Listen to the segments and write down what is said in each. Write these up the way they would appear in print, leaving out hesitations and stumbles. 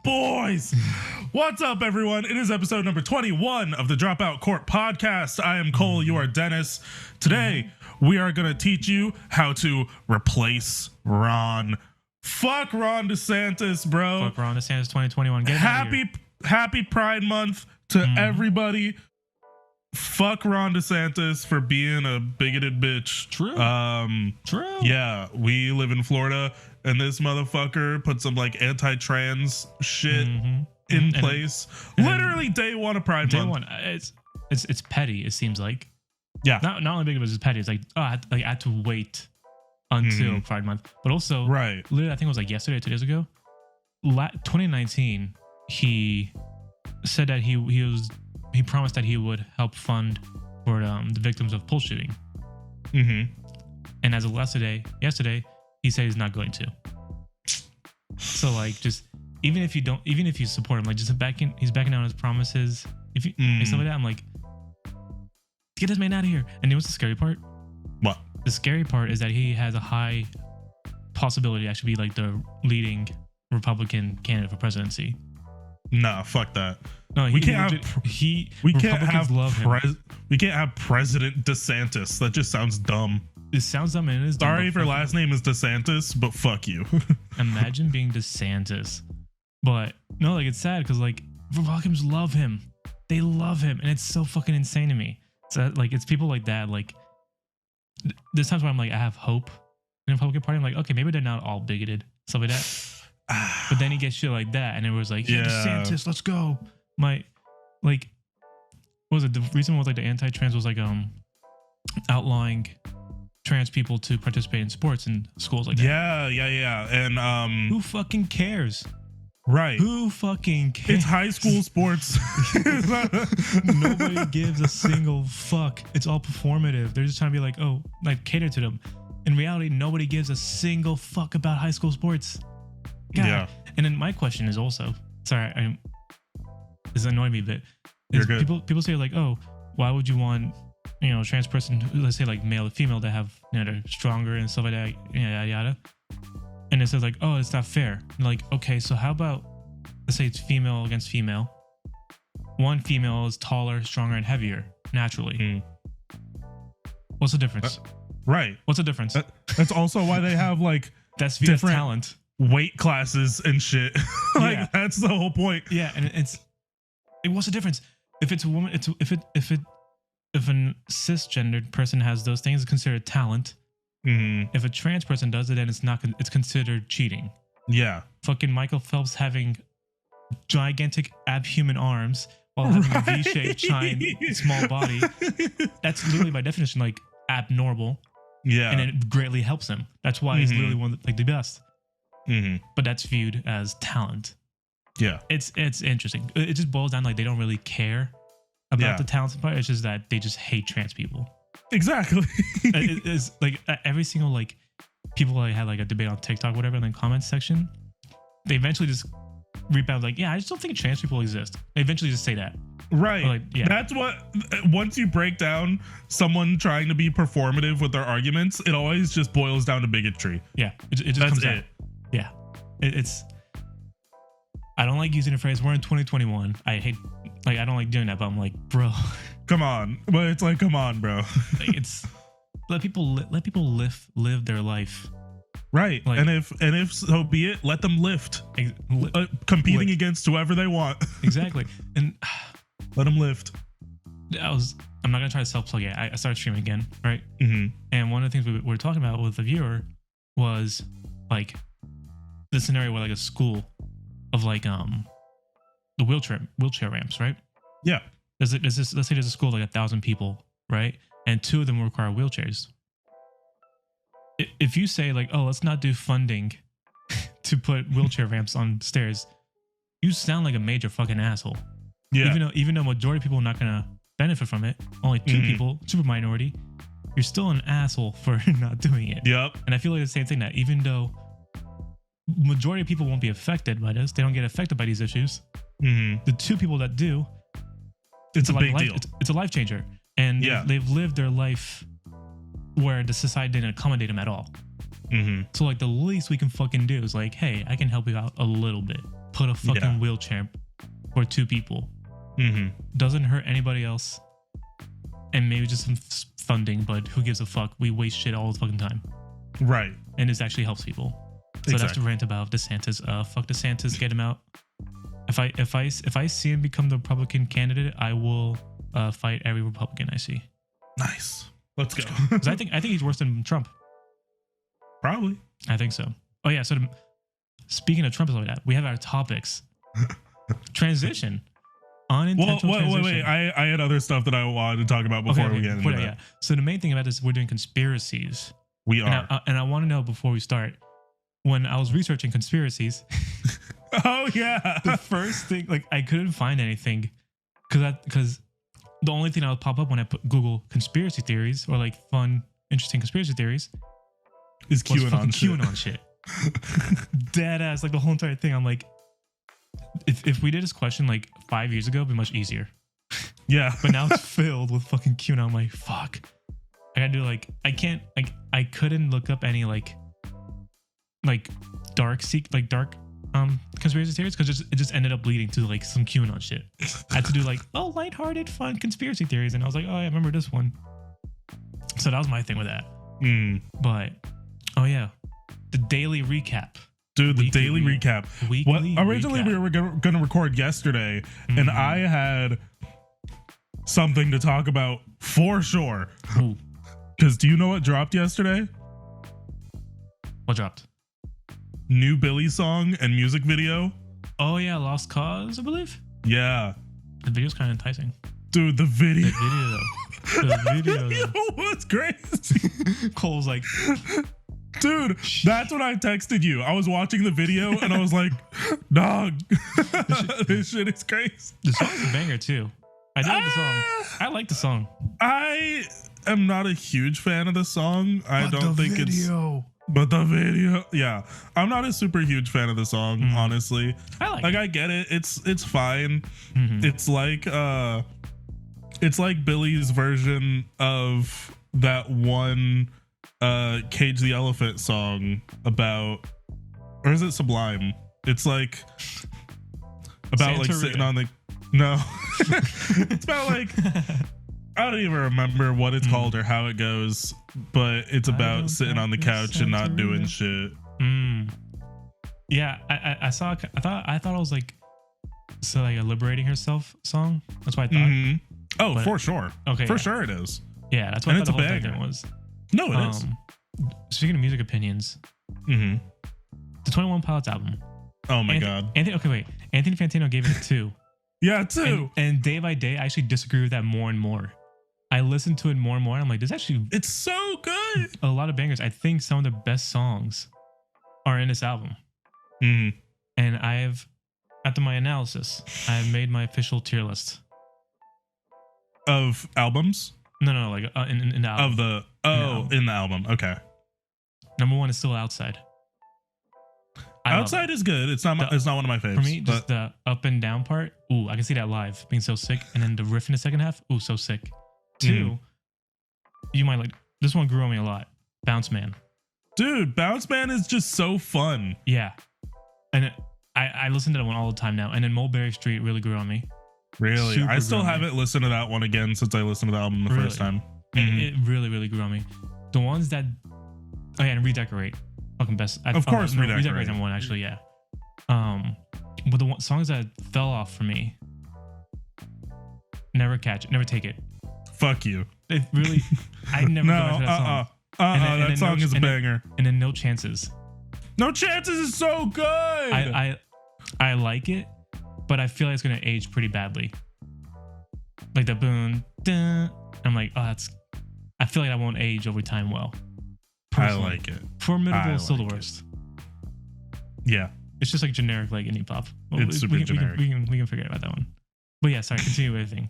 boys. What's up, everyone? It is episode number 21 of the Dropout Court podcast. I am Cole, you are Deniz. Today, we are going to teach you how to replace Ron. Fuck Ron DeSantis, bro. Fuck Ron DeSantis 2021. Get Happy Pride Month to everybody. Fuck Ron DeSantis for being a bigoted bitch. True. True. Yeah, we live in Florida, and this motherfucker put some like anti-trans shit in place. Literally day one of Pride Month. Day one. It's petty. It seems like. Yeah. Not only big of it, it's petty. It's like I had to wait until Pride Month, but also right. Literally, I think it was like yesterday, 2 days ago. 2019, he said that he promised that he would help fund for the victims of Pulse shooting. And as of yesterday, he said he's not going to. So like, just even if you support him, like he's backing down on his promises. If you and stuff like that, I'm like, get this man out of here. And you know what's the scary part? What? The scary part is that he has a high possibility to actually be like the leading Republican candidate for presidency. Nah, fuck that. No, we can't have President DeSantis. That just sounds dumb. It sounds dumb and it is dumb. Sorry if your last name is DeSantis, but fuck you. Imagine being DeSantis. But no, like it's sad because like Republicans love him. They love him, and it's so fucking insane to me. So like it's people like that. Like there's times where I'm like, I have hope in the Republican Party. I'm like, okay, maybe they're not all bigoted, stuff like that. But then he gets shit like that, and it was like, yeah, DeSantis, let's go. What was it? The reason was like the anti-trans was like outlawing trans people to participate in sports in schools like that. Yeah. And who fucking cares? Right. Who fucking cares? It's high school sports. Nobody gives a single fuck. It's all performative. They're just trying to be like, oh, like cater to them. In reality, nobody gives a single fuck about high school sports. God. Yeah. And then my question is also, sorry, this is annoying me a bit. Is people say like, oh, why would you want, trans person, let's say like male or female, to have, they're stronger and stuff like that, yada yada. And it says like, oh, it's not fair. And like, okay, so how about, let's say it's female against female. One female is taller, stronger, and heavier naturally. What's the difference? Right. What's the difference? That's also why they have like that's different talent, weight classes and shit. That's the whole point. Yeah, and what's the difference? If it's a woman, if a cisgendered person has those things, it's considered talent. If a trans person does it, then it's considered cheating. Yeah. Fucking Michael Phelps having gigantic abhuman arms while having a V-shaped small body. That's literally by definition like abnormal. Yeah. And it greatly helps him. That's why he's literally one of the best. But that's viewed as talent. Yeah. It's interesting. It just boils down like they don't really care about the talent part. It's just that they just hate trans people. Exactly. It's like every single like people like had like a debate on TikTok, whatever, in the comments section, they eventually just reap out like, yeah, I just don't think trans people exist. They eventually just say that. Right. Like, yeah. That's what, once you break down someone trying to be performative with their arguments, it always just boils down to bigotry. Yeah. It just comes out. Yeah. It's, I don't like using the phrase, we're in 2021. I don't like doing that, but I'm like, bro. Come on. But it's like, come on, bro. Like it's, let people live their life. Right. Like, and if so be it, let them lift. Competing against whoever they want. Exactly. And let them lift. I'm not going to try to self-plug it. I started streaming again, right? And one of the things we were talking about with the viewer was like the scenario where like a school of like the wheelchair ramps, right? Yeah. Let's say there's a school of like 1,000 people, right? And 2 of them require wheelchairs. If you say like, oh, let's not do funding to put wheelchair ramps on stairs, you sound like a major fucking asshole. Yeah. Even though majority of people are not gonna benefit from it, only 2 people, super minority, you're still an asshole for not doing it. Yep. And I feel like the same thing, that even though majority of people won't be affected by this, they don't get affected by these issues. The 2 people that do, it's a big deal. It's a life changer. And they've lived their life where the society didn't accommodate them at all. So like the least we can fucking do is like, hey, I can help you out a little bit. put a fucking wheelchair for 2 people. Doesn't hurt anybody else. And maybe just some funding, but who gives a fuck? We waste shit all the fucking time. Right. And this actually helps people. So that's the rant about DeSantis. Fuck DeSantis, get him out. If I see him become the Republican candidate, I will fight every Republican I see. Nice. Let's go. 'Cause I think he's worse than Trump. Probably. I think so. Oh yeah. So speaking of Trump and all that, we have our topics. Transition. Unintentional transition. Wait. I had other stuff that I wanted to talk about before we get into that. Yeah. So the main thing about this, we're doing conspiracies. We are. And I want to know before we start, when I was researching conspiracies. Oh yeah. The first thing, like, I couldn't find anything because the only thing that would pop up when I put Google conspiracy theories or like fun, interesting conspiracy theories is QAnon shit. Dead ass, like the whole entire thing. I'm like, if we did this question like 5 years ago, it'd be much easier. Yeah. But now it's filled with fucking QAnon. I'm like, fuck. I gotta do I couldn't look up any like dark conspiracy theories because it just ended up leading to like some QAnon shit. I had to do like lighthearted, fun conspiracy theories, and I was like, I remember this one. So that was my thing with that. But the daily recap. Dude, the daily recap. Originally recap. we were gonna record yesterday, and I had something to talk about for sure. Because do you know what dropped yesterday? What dropped? New Billy song and music video. Oh yeah, Lost Cause, I believe. Yeah. The video's kind of enticing. Dude, the video. The video was crazy. Cole's like, dude, that's when I texted you. I was watching the video and I was like, dog, this shit is crazy. The song's a banger too. I do like the song. I like the song. I am not a huge fan of the song. I don't think it's... But the video, yeah, I'm not a super huge fan of the song, honestly. I like it. I get it. It's fine. It's like Billy's version of that one Cage the Elephant song about, or is it Sublime? It's like about like sitting on the it's about like I don't even remember what it's called or how it goes, but it's about sitting on the couch and not doing shit. Yeah, I thought it was like a liberating herself song. That's what I thought. Oh, but, for sure. Okay, for sure it is. Yeah, that's what I thought the whole thing was. No, it is. Speaking of music opinions, the 21 Pilots album. Oh my god. Anthony Fantino gave it a 2. Yeah, 2. And day by day, I actually disagree with that more and more. I listened to it more and more. I'm like, it's so good. A lot of bangers. I think some of the best songs are in this album. And after my analysis, I have made my official tier list of albums. No, like in the album. In the album. Okay. Number 1 is still Outside. Outside is good. It's not one of my favorites. For me, just the up and down part. Ooh, I can see that live being so sick. And then the riff in the second half. Ooh, so sick. 2, you might like this one. Grew on me a lot. Bounce Man. Dude, Bounce Man is just so fun. Yeah, and I listen to that one all the time now. And then Mulberry Street really grew on me. Really, I still haven't listened to that one again since I listened to the album the first time. It really, really grew on me. The ones that, and Redecorate, fucking best. Of course, Redecorate number 1 actually. Yeah. But the songs that fell off for me, Never Take It. Fuck you. It really, I never go back to that song. That song is a banger. And then No Chances. No Chances is so good. I like it, but I feel like it's gonna age pretty badly. Like the boom, dun. I'm like, I feel like that won't age over time well. Personally. I like it. Formidable is still the worst. Yeah. It's just like generic like indie pop. Well, it's super generic. We can forget about that one. But yeah, sorry, continue with everything.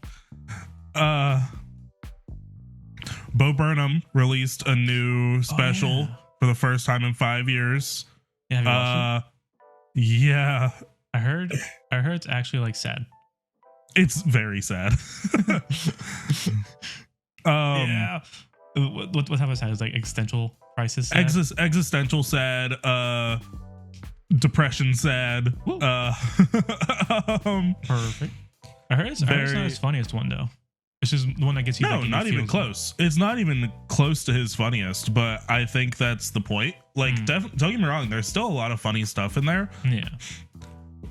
Bo Burnham released a new special for the first time in 5 years. Yeah, have you watched it? Yeah. I heard it's actually like sad. It's very sad. Yeah. What type of sad? Is like existential crisis sad? Existential sad. depression sad. Perfect. I heard it's not his funniest one though. It's just the one that gets you. No, not even close. It's not even close to his funniest, but I think that's the point. Like, don't get me wrong, there's still a lot of funny stuff in there. Yeah.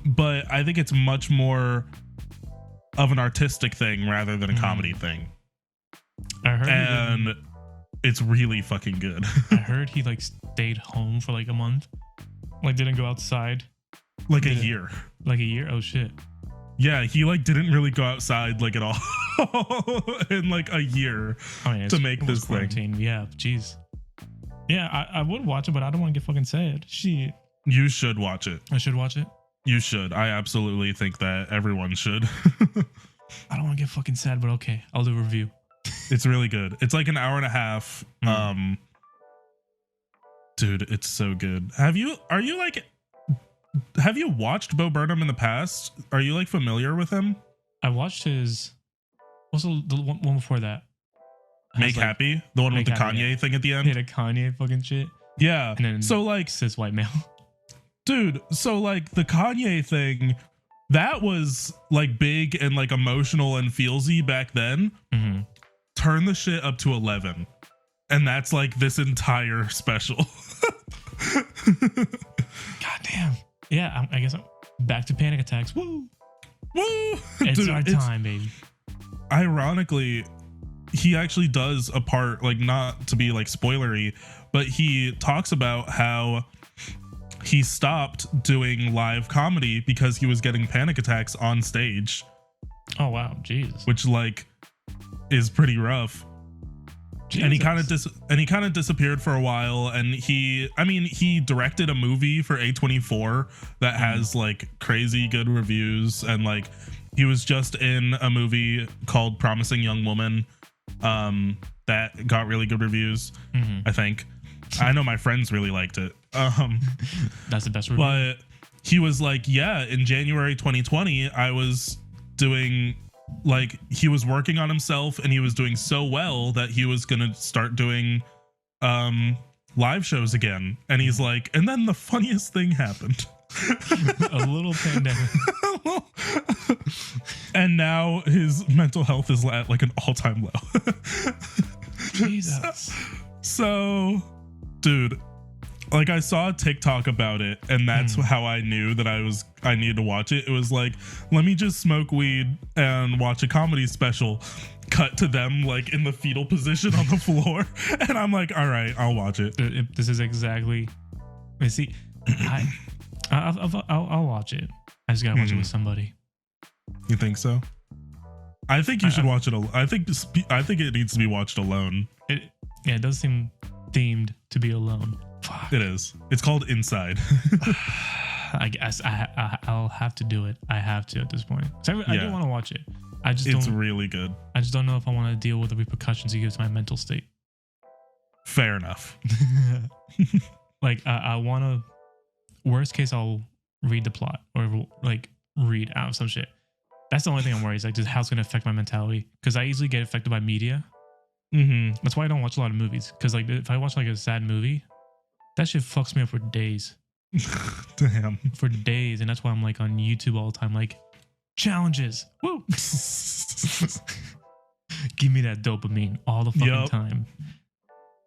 But I think it's much more of an artistic thing rather than a comedy thing. I heard, and it's really fucking good. I heard he like stayed home for like a month, like didn't go outside, like a year. Like a year? Oh shit. Yeah, he like didn't really go outside like at all in like a year to make this thing. Yeah, jeez. Yeah, I would watch it, but I don't want to get fucking sad. Shit. You should watch it. I should watch it. You should. I absolutely think that everyone should. I don't want to get fucking sad, but okay, I'll do a review. It's really good. It's like an hour and a half. Dude, it's so good. Have you watched Bo Burnham in the past? Are you like familiar with him? I watched his. What's the one before that? Make like, Happy, the one with the Kanye thing at the end. Yeah, the Kanye fucking shit. Yeah. And then so like cis white male. Dude, so like the Kanye thing, that was like big and like emotional and feelsy back then. Mm-hmm. Turn the shit up to 11, and that's like this entire special. God damn. Yeah, I guess I'm back to panic attacks. Woo! It's Dude, our time, baby. Ironically, he actually does a part, like, not to be like spoilery, but he talks about how he stopped doing live comedy because he was getting panic attacks on stage. Oh wow, Jesus. Which like is pretty rough. Jesus. And he kind of disappeared for a while, and he directed a movie for A24 that has like crazy good reviews, and like he was just in a movie called Promising Young Woman that got really good reviews. I think I know my friends really liked it. That's the best review. But he was like, yeah, in January 2020 I was doing, like, he was working on himself, and he was doing so well that he was gonna start doing live shows again. And he's like, and then the funniest thing happened. A little pandemic. And now his mental health is at like an all-time low. Jesus. So, dude, like, I saw a TikTok about it, and that's how I knew that I needed to watch it. It was like, let me just smoke weed and watch a comedy special. Cut to them like in the fetal position on the floor, and I'm like, all right, I'll watch it. This is exactly. I see. I'll watch it. I just gotta watch it with somebody. You think so? I think you should watch it. I think it needs to be watched alone. It does seem themed to be alone. Fuck. It is. It's called Inside. I guess I'll have to do it. I have to at this point. I do want to watch it. It's really good. I just don't know if I want to deal with the repercussions it gives to my mental state. Fair enough. Like I want to. Worst case, I'll read the plot or like read out some shit. That's the only thing I'm worried is like just how it's gonna affect my mentality, because I easily get affected by media. That's why I don't watch a lot of movies, because like if I watch like a sad movie, that shit fucks me up for days. Damn. For days, and that's why I'm like on YouTube all the time, like challenges. Woo! Give me that dopamine all the fucking time.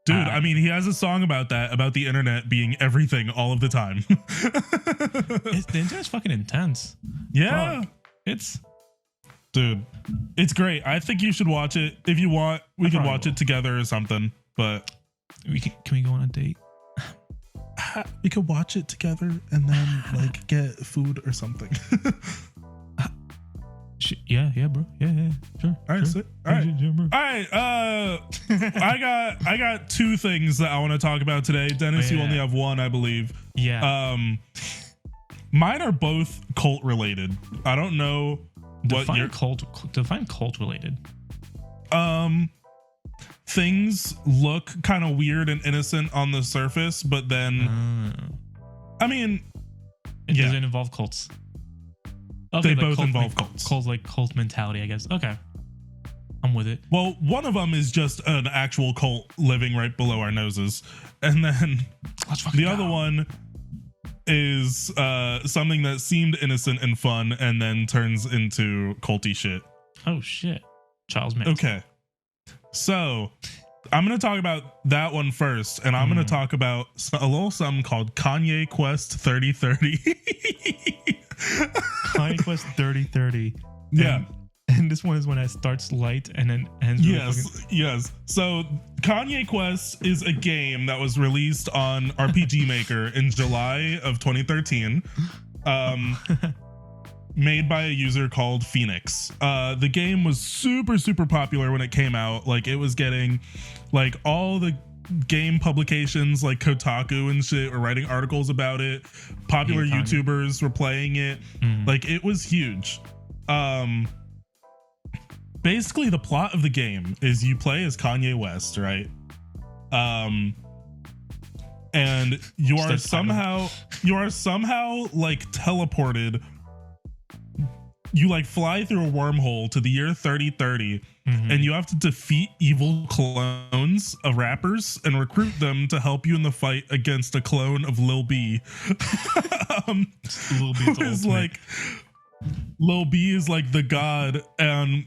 Dude, I mean, he has a song about that, about the internet being everything all of the time. The internet's fucking intense. Yeah. Fuck. Dude, it's great. I think you should watch it. If you want, we can watch it together or something. But can we go on a date? We could watch it together and then like get food or something. Yeah, bro. Yeah, sure. All right, sure. All right. Yeah, bro. All right. I got two things that I want to talk about today. Dennis, you only have one, I believe. Yeah. Mine are both cult related. I don't know define cult related. Things look kind of weird and innocent on the surface, but then I mean, it doesn't involve cults. Okay, they both involve cults. Cult mentality, I guess. Okay. I'm with it. Well, one of them is just an actual cult living right below our noses. And then the other one is something that seemed innocent and fun and then turns into culty shit. Oh shit. Charles Manson. Okay. So I'm going to talk about that one first, and I'm going to talk about a little something called Kanye Quest 3030. Kanye Quest 3030. Yeah. And this one is when it starts light and then ends. Yes. So Kanye Quest is a game that was released on RPG Maker in July of 2013. Made by a user called Phoenix. The game was super, super popular when it came out. Like, it was getting like all the game publications like Kotaku and shit were writing articles about it. Popular YouTubers were playing it. Like, it was huge. Basically, the plot of the game is you play as Kanye West, right? And you are somehow like teleported. You like fly through a wormhole to the year 3030, and you have to defeat evil clones of rappers and recruit them to help you in the fight against a clone of Lil B. Lil B is like the god, and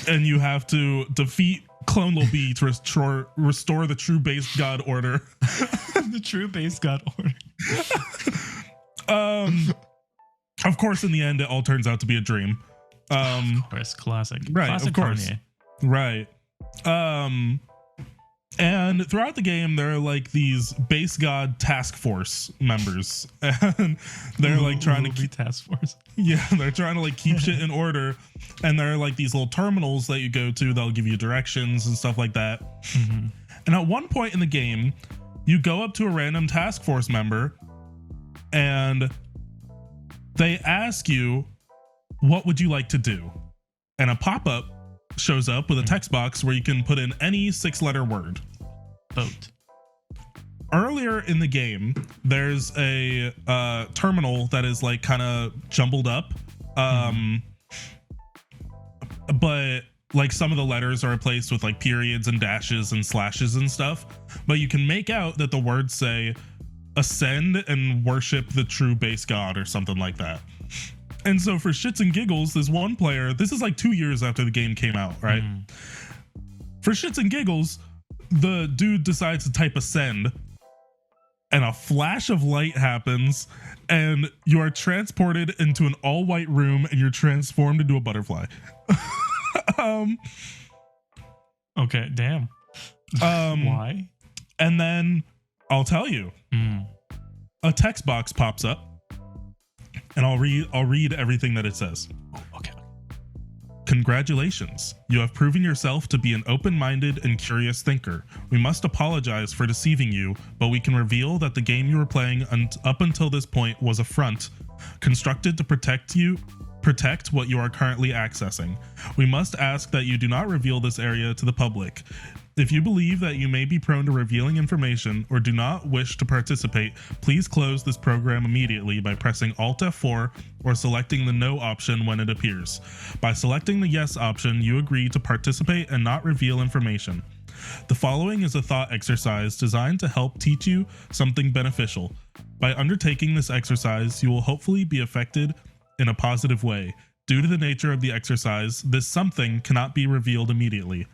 you have to defeat clone Lil B to restore the true base god order. The true base god order. Of course, in the end, it all turns out to be a dream. Of course, classic. Right, classic of course. Kanye. Right. And throughout the game, there are like these base god task force members, and they're like trying to keep task force. Yeah, they're trying to like keep shit in order, and there are like these little terminals that you go to that'll give you directions and stuff like that. And at one point in the game, you go up to a random task force member, and they ask you, what would you like to do? And a pop-up shows up with a text box where you can put in any 6-letter word. Boat. Earlier in the game, there's a terminal that is like kind of jumbled up. But like some of the letters are replaced with like periods and dashes and slashes and stuff. But you can make out that the words say, ascend and worship the true base god or something like that. And so for shits and giggles, this one player, this is like 2 years after the game came out, right? For shits and giggles, the dude decides to type ascend, and a flash of light happens, and you are transported into an all-white room, and you're transformed into a butterfly. Okay, damn. Why? And then I'll tell you. A text box pops up, and I'll read everything that it says. Okay. Congratulations. You have proven yourself to be an open-minded and curious thinker. We must apologize for deceiving you, but we can reveal that the game you were playing up until this point was a front, constructed to protect what you are currently accessing. We must ask that you do not reveal this area to the public. If you believe that you may be prone to revealing information or do not wish to participate, please close this program immediately by pressing Alt F4 or selecting the No option when it appears. By selecting the Yes option, you agree to participate and not reveal information. The following is a thought exercise designed to help teach you something beneficial. By undertaking this exercise, you will hopefully be affected in a positive way. Due to the nature of the exercise, this something cannot be revealed immediately.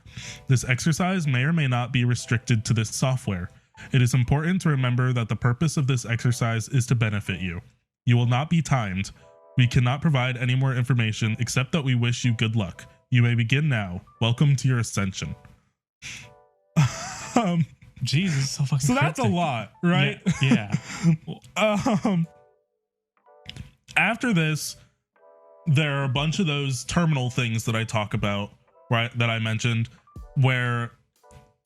This exercise may or may not be restricted to this software. It is important to remember that the purpose of this exercise is to benefit you. You will not be timed. We cannot provide any more information except that we wish you good luck. You may begin now. Welcome to your ascension. Jesus, so fucking so that's cryptic. a lot, right? Yeah. After this, there are a bunch of those terminal things that I talk about, right, that I mentioned, where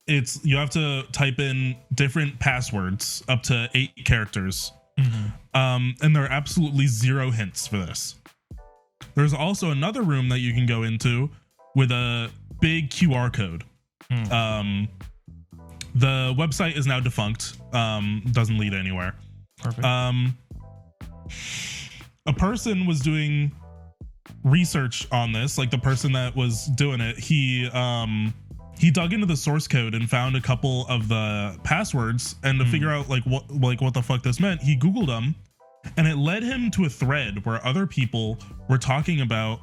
you have to type in different passwords up to 8 characters. And there are absolutely 0 hints for this. There's also another room that you can go into with a big QR code. The website is now defunct. Doesn't lead anywhere. Perfect. A person was doing research on this, like the person that was doing it, he dug into the source code and found a couple of the passwords, and to figure out like what the fuck this meant, he Googled them And it led him to a thread where other people were talking about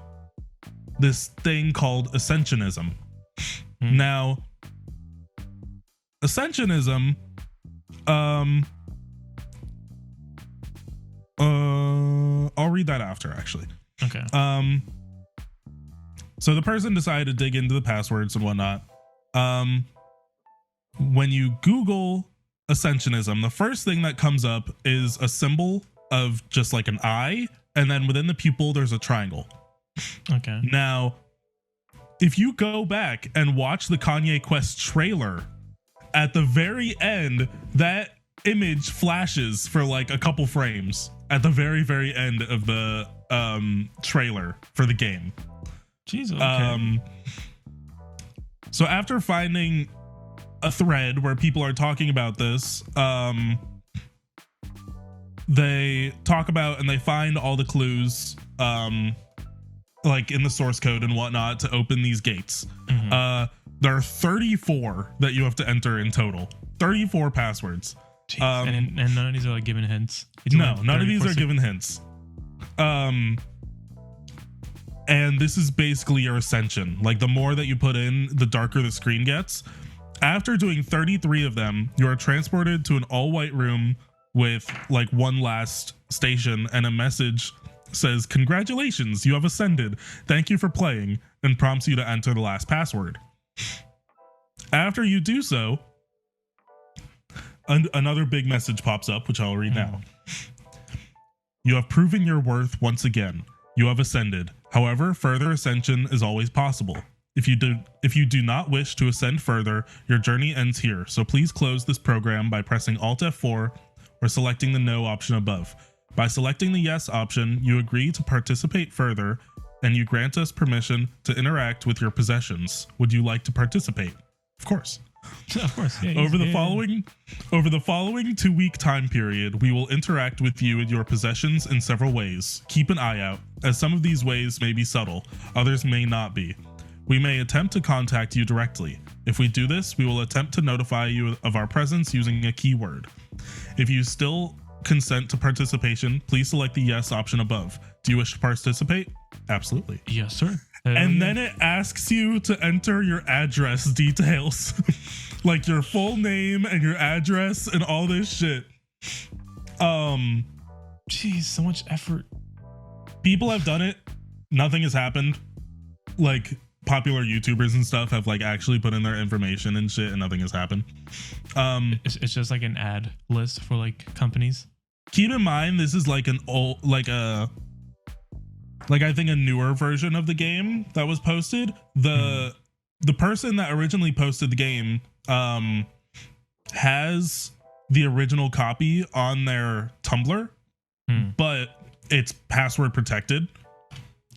this thing called Ascensionism. Now, Ascensionism, I'll read that after, actually. Okay. So the person decided to dig into the passwords and whatnot. When you Google Ascensionism, the first thing that comes up is a symbol of just like an eye, and then within the pupil, there's a triangle. Okay. Now, if you go back and watch the Kanye Quest trailer, at the very end, that image flashes for like a couple frames at the very, very end of the trailer for the game. Jeez, okay. So after finding a thread where people are talking about this, they talk about and they find all the clues, like in the source code and whatnot, to open these gates. There are 34 that you have to enter in total. 34 passwords. Jeez. And none of these are like given hints. No, none of these are given hints. And this is basically your ascension. Like, the more that you put in, the darker the screen gets. After doing 33 of them, you are transported to an all-white room with like one last station, and a message says, "Congratulations, you have ascended. Thank you for playing," and prompts you to enter the last password. After you do so, another big message pops up, which I'll read now. "You have proven your worth once again. You have ascended. However, further ascension is always possible. If you do not wish to ascend further, your journey ends here. So please close this program by pressing Alt F4 or selecting the No option above. By selecting the Yes option, you agree to participate further, and you grant us permission to interact with your possessions. Would you like to participate?" Of course. Of course. Yeah, Over the following 2-week time period, we will interact with you and your possessions in several ways. Keep an eye out, as some of these ways may be subtle, others may not be. We may attempt to contact you directly. If we do this, we will attempt to notify you of our presence using a keyword. If you still consent to participation, please select the Yes option above. Do you wish to participate? Absolutely. Yes, sir. And then it asks you to enter your address details, like your full name and your address and all this shit. Jeez, so much effort. People have done it. Nothing has happened. Like, popular YouTubers and stuff have like actually put in their information and shit, and nothing has happened. It's just like an ad list for like companies. Keep in mind, this is like an old, I think a newer version of the game that was posted. The person that originally posted the game has the original copy on their Tumblr, but it's password protected.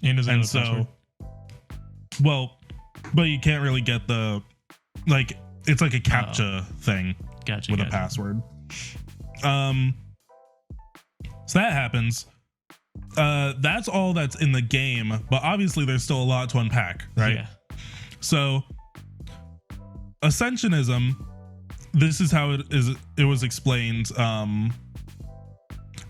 And so password. Well, but you can't really get the, like, it's like a CAPTCHA thing with a password. So that happens. That's all that's in the game, but obviously there's still a lot to unpack, right? Yeah. So Ascensionism, this is how it was explained.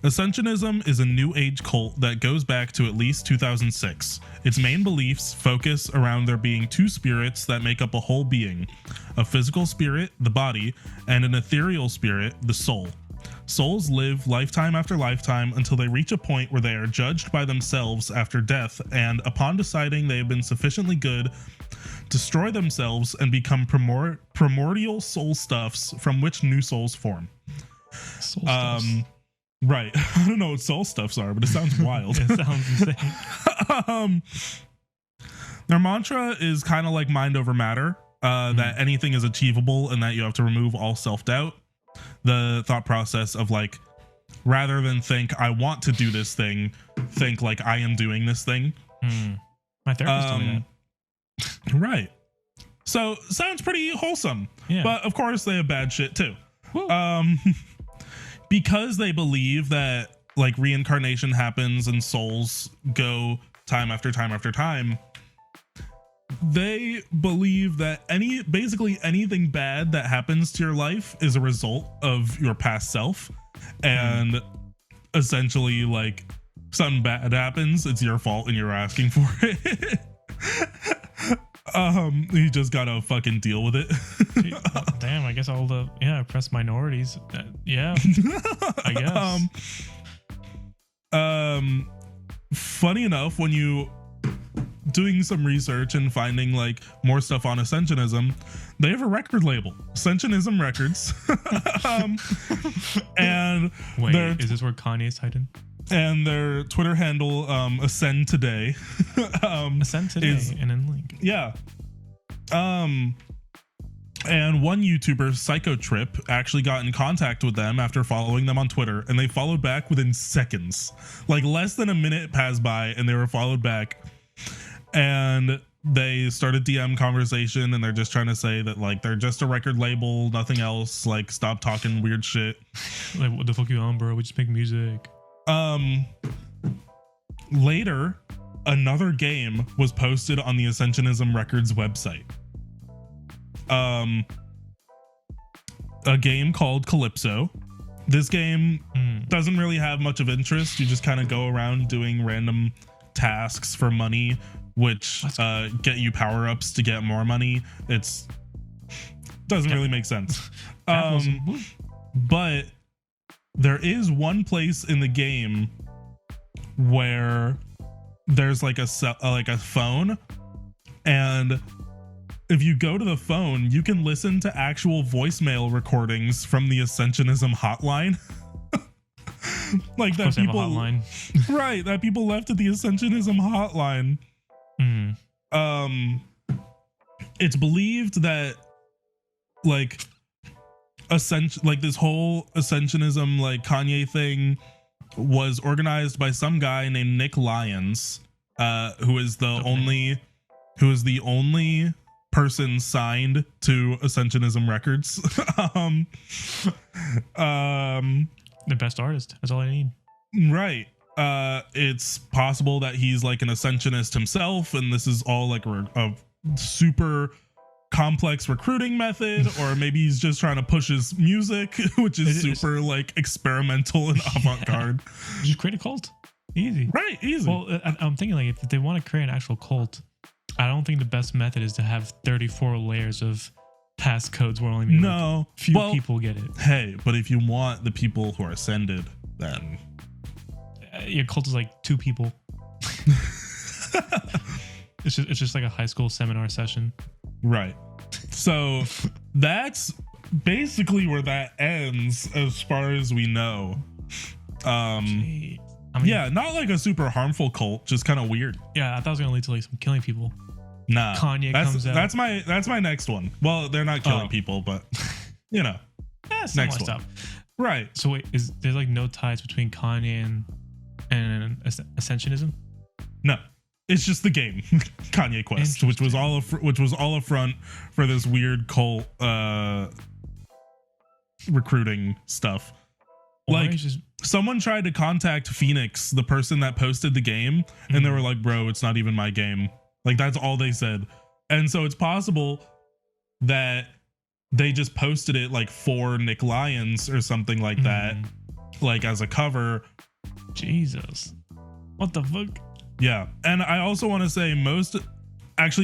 Ascensionism is a new age cult that goes back to at least 2006. Its main beliefs focus around there being two spirits that make up a whole being: a physical spirit, the body, and an ethereal spirit, the soul. Souls live lifetime after lifetime until they reach a point where they are judged by themselves after death, and upon deciding they have been sufficiently good, destroy themselves and become primordial soul stuffs from which new souls form. Soul stuffs. Right. I don't know what soul stuffs are, but it sounds wild. It sounds insane. Their mantra is kind of like mind over matter, that anything is achievable and that you have to remove all self-doubt. The thought process of, like, rather than think I want to do this thing, think like I am doing this thing. My therapist told me that. Right. So sounds pretty wholesome. Yeah. But of course they have bad shit too. Because they believe that like reincarnation happens and souls go time after time after time. They believe that basically anything bad that happens to your life is a result of your past self. And essentially like something bad happens, it's your fault and you're asking for it. You just gotta fucking deal with it. Damn, I guess all the oppressed minorities. Yeah, I guess. Funny enough, when you doing some research and finding like more stuff on Ascensionism, they have a record label, Ascensionism Records. And wait, is this where Kanye's hiding? And their Twitter handle, Ascend Today. Ascend Today, and then link. Yeah. And one YouTuber, Psycho Trip, actually got in contact with them after following them on Twitter, and they followed back within seconds. Like less than a minute passed by, and they were followed back. And they started DM conversation, and they're just trying to say that like they're just a record label, nothing else. Like, stop talking weird shit. Like, what the fuck you on, bro? We just make music. Later, another game was posted on the Ascensionism Records website. A game called Calypso. This game doesn't really have much of interest. You just kind of go around doing random tasks for money, which get you power-ups to get more money. It's doesn't really make sense. But there is one place in the game where there's like a phone, and if you go to the phone, you can listen to actual voicemail recordings from the Ascensionism hotline. Like that people hotline. Right, that people left at the Ascensionism hotline. It's believed that like this whole Ascensionism like Kanye thing was organized by some guy named Nick Lyons, who is the only person signed to Ascensionism Records. The best artist. That's all I need. Right. It's possible that he's like an Ascensionist himself, and this is all like a super complex recruiting method, or maybe he's just trying to push his music, which is super like experimental and avant-garde. Just create a cult. Easy. Right, easy. Well, I'm thinking like if they want to create an actual cult, I don't think the best method is to have 34 layers of passcodes where only few people get it. Hey, but if you want the people who are ascended, then your cult is like 2 people. It's just like a high school seminar session. Right. So that's basically where that ends as far as we know. Yeah, not like a super harmful cult, just kind of weird. Yeah, I thought it was gonna lead to like some killing people. Nah, Kanye comes out. That's my next one. Well, they're not killing people, but you know, next one. Stuff. Right. So wait, there's like no ties between Kanye and Ascensionism? No, it's just the game Kanye Quest, which was all a front for this weird cult recruiting stuff. Like someone tried to contact Phoenix, the person that posted the game, and they were like, "Bro, it's not even my game." Like that's all they said. And so it's possible that they just posted it like for Nick Lyons or something like that, like as a cover. Jesus, what the fuck? Yeah. And I also want to say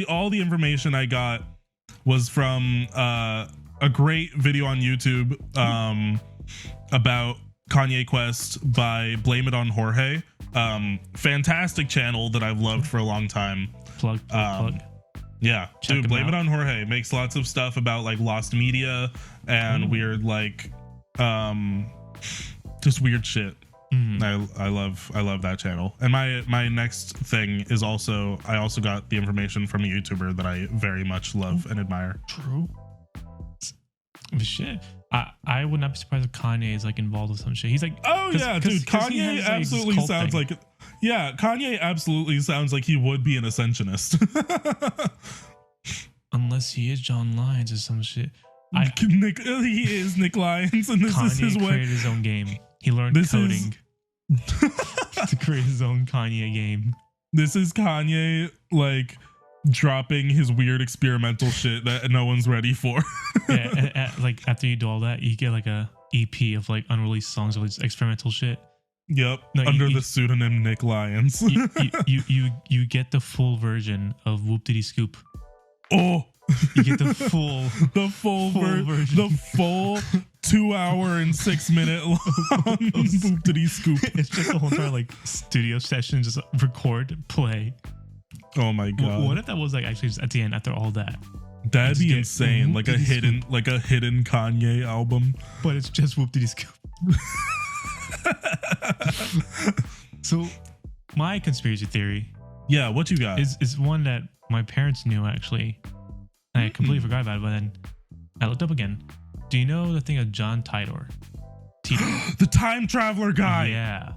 all the information I got was from a great video on YouTube about Kanye Quest by Blame It on Jorge. Fantastic channel that I've loved for a long time. Plug. Yeah, dude, Blame It on Jorge makes lots of stuff about like lost media and weird like just weird shit. I love that channel. And my next thing is I also got the information from a YouTuber that I very much love and admire. True. Shit. I would not be surprised if Kanye is like involved with some shit. He's like, oh yeah, dude. Kanye absolutely sounds like, yeah, Kanye absolutely sounds like he would be an Ascensionist. Unless he is John Lyons or some shit. He is Nick Lyons, and this Kanye is his way. Created his own game. He learned coding to create his own Kanye game. This is Kanye like dropping his weird experimental shit that no one's ready for. Yeah, like after you do all that, you get like a EP of like unreleased songs of experimental shit. Yep. No, Under the pseudonym Nick Lyons. you get the full version of Whoop-Diddy Scoop. Oh, you get the full version. The full 2 hour and 6 minute long Whoop-Diddy Scoop. It's just the whole entire like studio session, just record, play. Oh my god! What if that was like actually just at the end after all that? That'd be insane. Like a hidden Kanye album. But it's just Whoop-Diddy Scoop. So my conspiracy theory, yeah, what you got, is one that my parents knew actually, and I completely forgot about it. But then I looked up again. Do you know the thing of John Titor? The time traveler guy.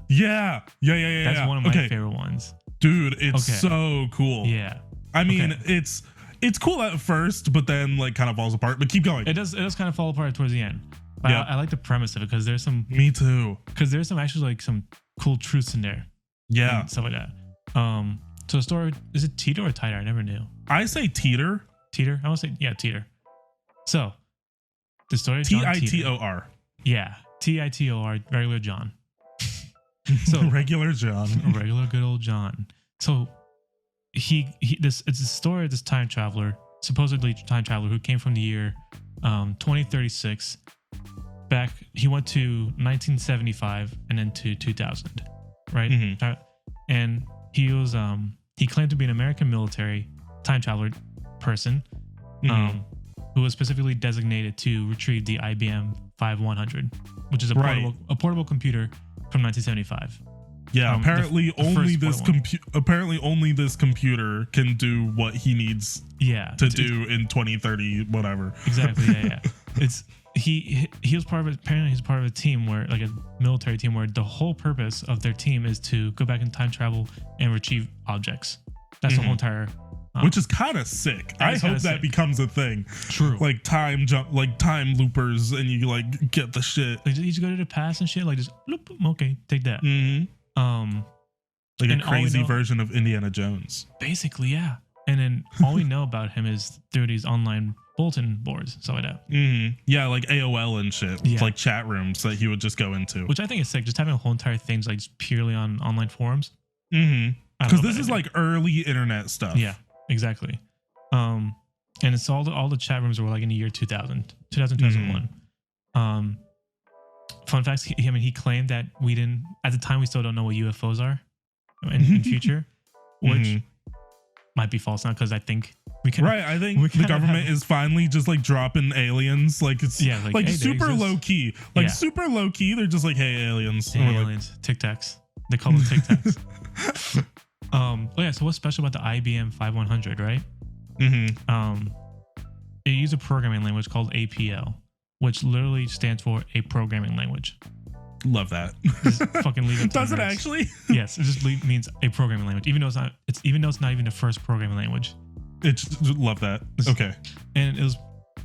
Yeah. That's one of my favorite ones, dude. It's so cool. Yeah. I mean, it's cool at first, but then like kind of falls apart. But keep going. It does kind of fall apart towards the end. Yeah, I like the premise of it because there's some. Me too. Because there's some actually like some cool truths in there. Yeah, and stuff like that. So the story, is it Teeter or Titor? I never knew. I say Teeter. Teeter. I want to say Teeter. So the story is Titor. Yeah, Titor. Regular John. So regular John. Regular good old John. So it's a story of this time traveler, supposedly time traveler who came from the year 2036. Back, he went to 1975 and then to 2000, right? Mm-hmm. And he was he claimed to be an American military time traveler person, who was specifically designated to retrieve the IBM 5100, which is a portable computer from 1975. Yeah, apparently only this computer can do what he needs to do in 2030, whatever. Exactly. Yeah. It's he was part of apparently he's part of a team where, like, a military team where the whole purpose of their team is to go back in time travel and retrieve objects. That's the whole entire which is kind of sick. I hope that becomes a thing. True. Like time loopers, and you like get the shit. Like, you just go to the past and shit, like just loop, okay, take that. Like a crazy version of Indiana Jones. Basically, yeah. And then all we know about him is through these online bulletin boards, stuff like that. Yeah, like AOL and shit, like chat rooms that he would just go into. Which I think is sick, just having a whole entire thing like just purely on online forums. Because this is like early internet stuff. Yeah, exactly. And it's all the chat rooms were like in the year 2001. Fun facts. He claimed that we didn't, at the time, we still don't know what UFOs are in future, which might be false now, because I think we can. Right, I think the government is finally just like dropping aliens. Like it's like hey, super low key. Like super low key. They're just like, hey, aliens. Hey, aliens. Tic Tacs. They call them Tic Tacs. So what's special about the IBM 5100, right? It used a programming language called APL, which literally stands for a programming language. Love that. Just fucking leave it. Does it actually? Yes, it just means a programming language, even though it's not. Even though it's not even the first programming language. Love that. Okay. And it was.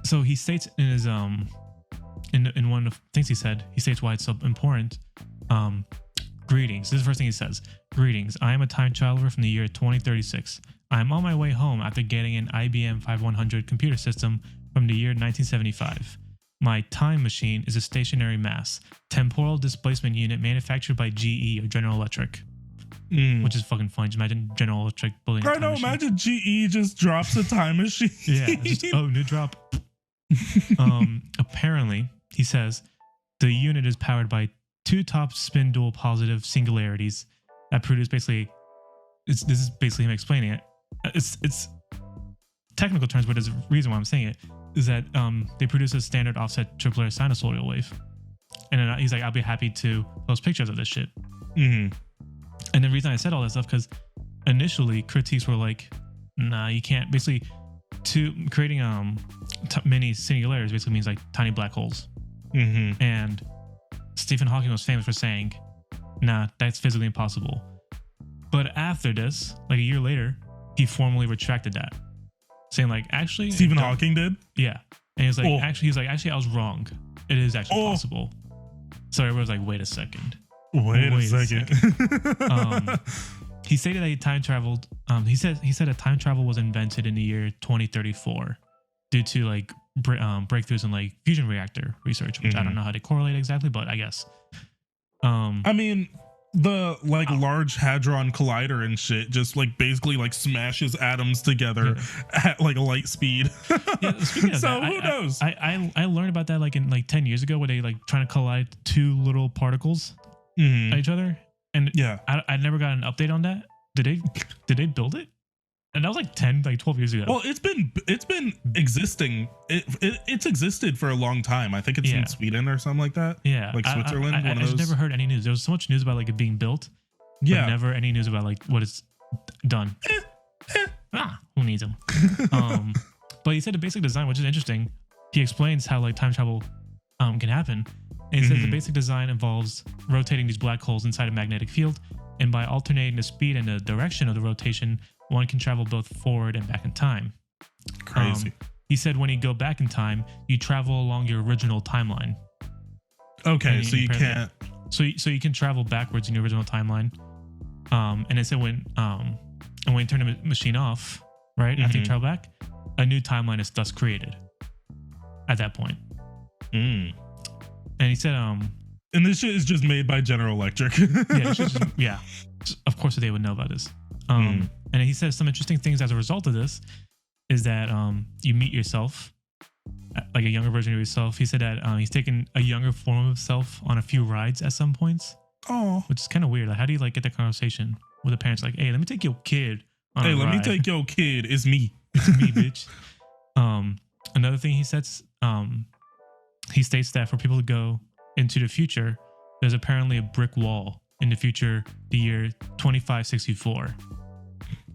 So he states in his in one of the things he said, he states why it's so important. Greetings. This is the first thing he says. Greetings. I am a time traveler from the year 2036. I am on my way home after getting an IBM 5100 computer system from the year 1975. My time machine is a stationary mass temporal displacement unit manufactured by GE or General Electric, which is fucking funny. Just imagine General Electric building a time machine. Imagine GE just drops a time machine. New drop. Apparently, he says the unit is powered by two top spin dual positive singularities that produce basically. This is basically him explaining it. It's technical terms, but there's a reason why I'm saying it. Is that they produce a standard offset triple layer sinusoidal wave. And then he's like, I'll be happy to post pictures of this shit. And the reason I said all that stuff, because initially critiques were like, nah, you can't. Basically, creating many singularities basically means like tiny black holes. And Stephen Hawking was famous for saying, nah, that's physically impossible. But after this, like a year later, he formally retracted that. Saying like, actually, Stephen Hawking did? Yeah. And he's like, actually, I was wrong. It is actually possible. So everyone's like, wait a second. Wait a second. He stated that he time traveled. He said that time travel was invented in the year 2034 due to like breakthroughs in like fusion reactor research, which I don't know how to correlate exactly, but I guess. I mean, the like Large Hadron Collider and shit just like basically like smashes atoms together at like light speed. Yeah, speaking of so that, who knows? I learned about that like in like 10 years ago, where they like trying to collide two little particles at each other, and I never got an update on that. Did they build it? And that was like 12 years ago. Well, it's been existing. It's existed for a long time. I think it's in Sweden or something like that. Yeah, like Switzerland. I just never heard any news. There was so much news about like it being built. But never any news about like what it's done. Who needs them? But he said the basic design, which is interesting. He explains how like time travel can happen. And he says the basic design involves rotating these black holes inside a magnetic field, and by alternating the speed and the direction of the rotation, one can travel both forward and back in time. Crazy. He said when you go back in time, you travel along your original timeline. Okay, so you can't. So you can travel backwards in your original timeline. And it said when you turn the machine off, right after you travel back, a new timeline is thus created. At that point. And he said, and this shit is just made by General Electric. Of course they would know about this. And he says some interesting things as a result of this is that you meet yourself, like a younger version of yourself. He said that he's taken a younger form of himself on a few rides at some points. Oh, which is kind of weird. Like, how do you like get that conversation with the parents? Like, hey, let me take your kid on a ride. Let me take your kid. It's me. It's me, bitch. Another thing he says, he states that for people to go into the future, there's apparently a brick wall in the future, the year 2564.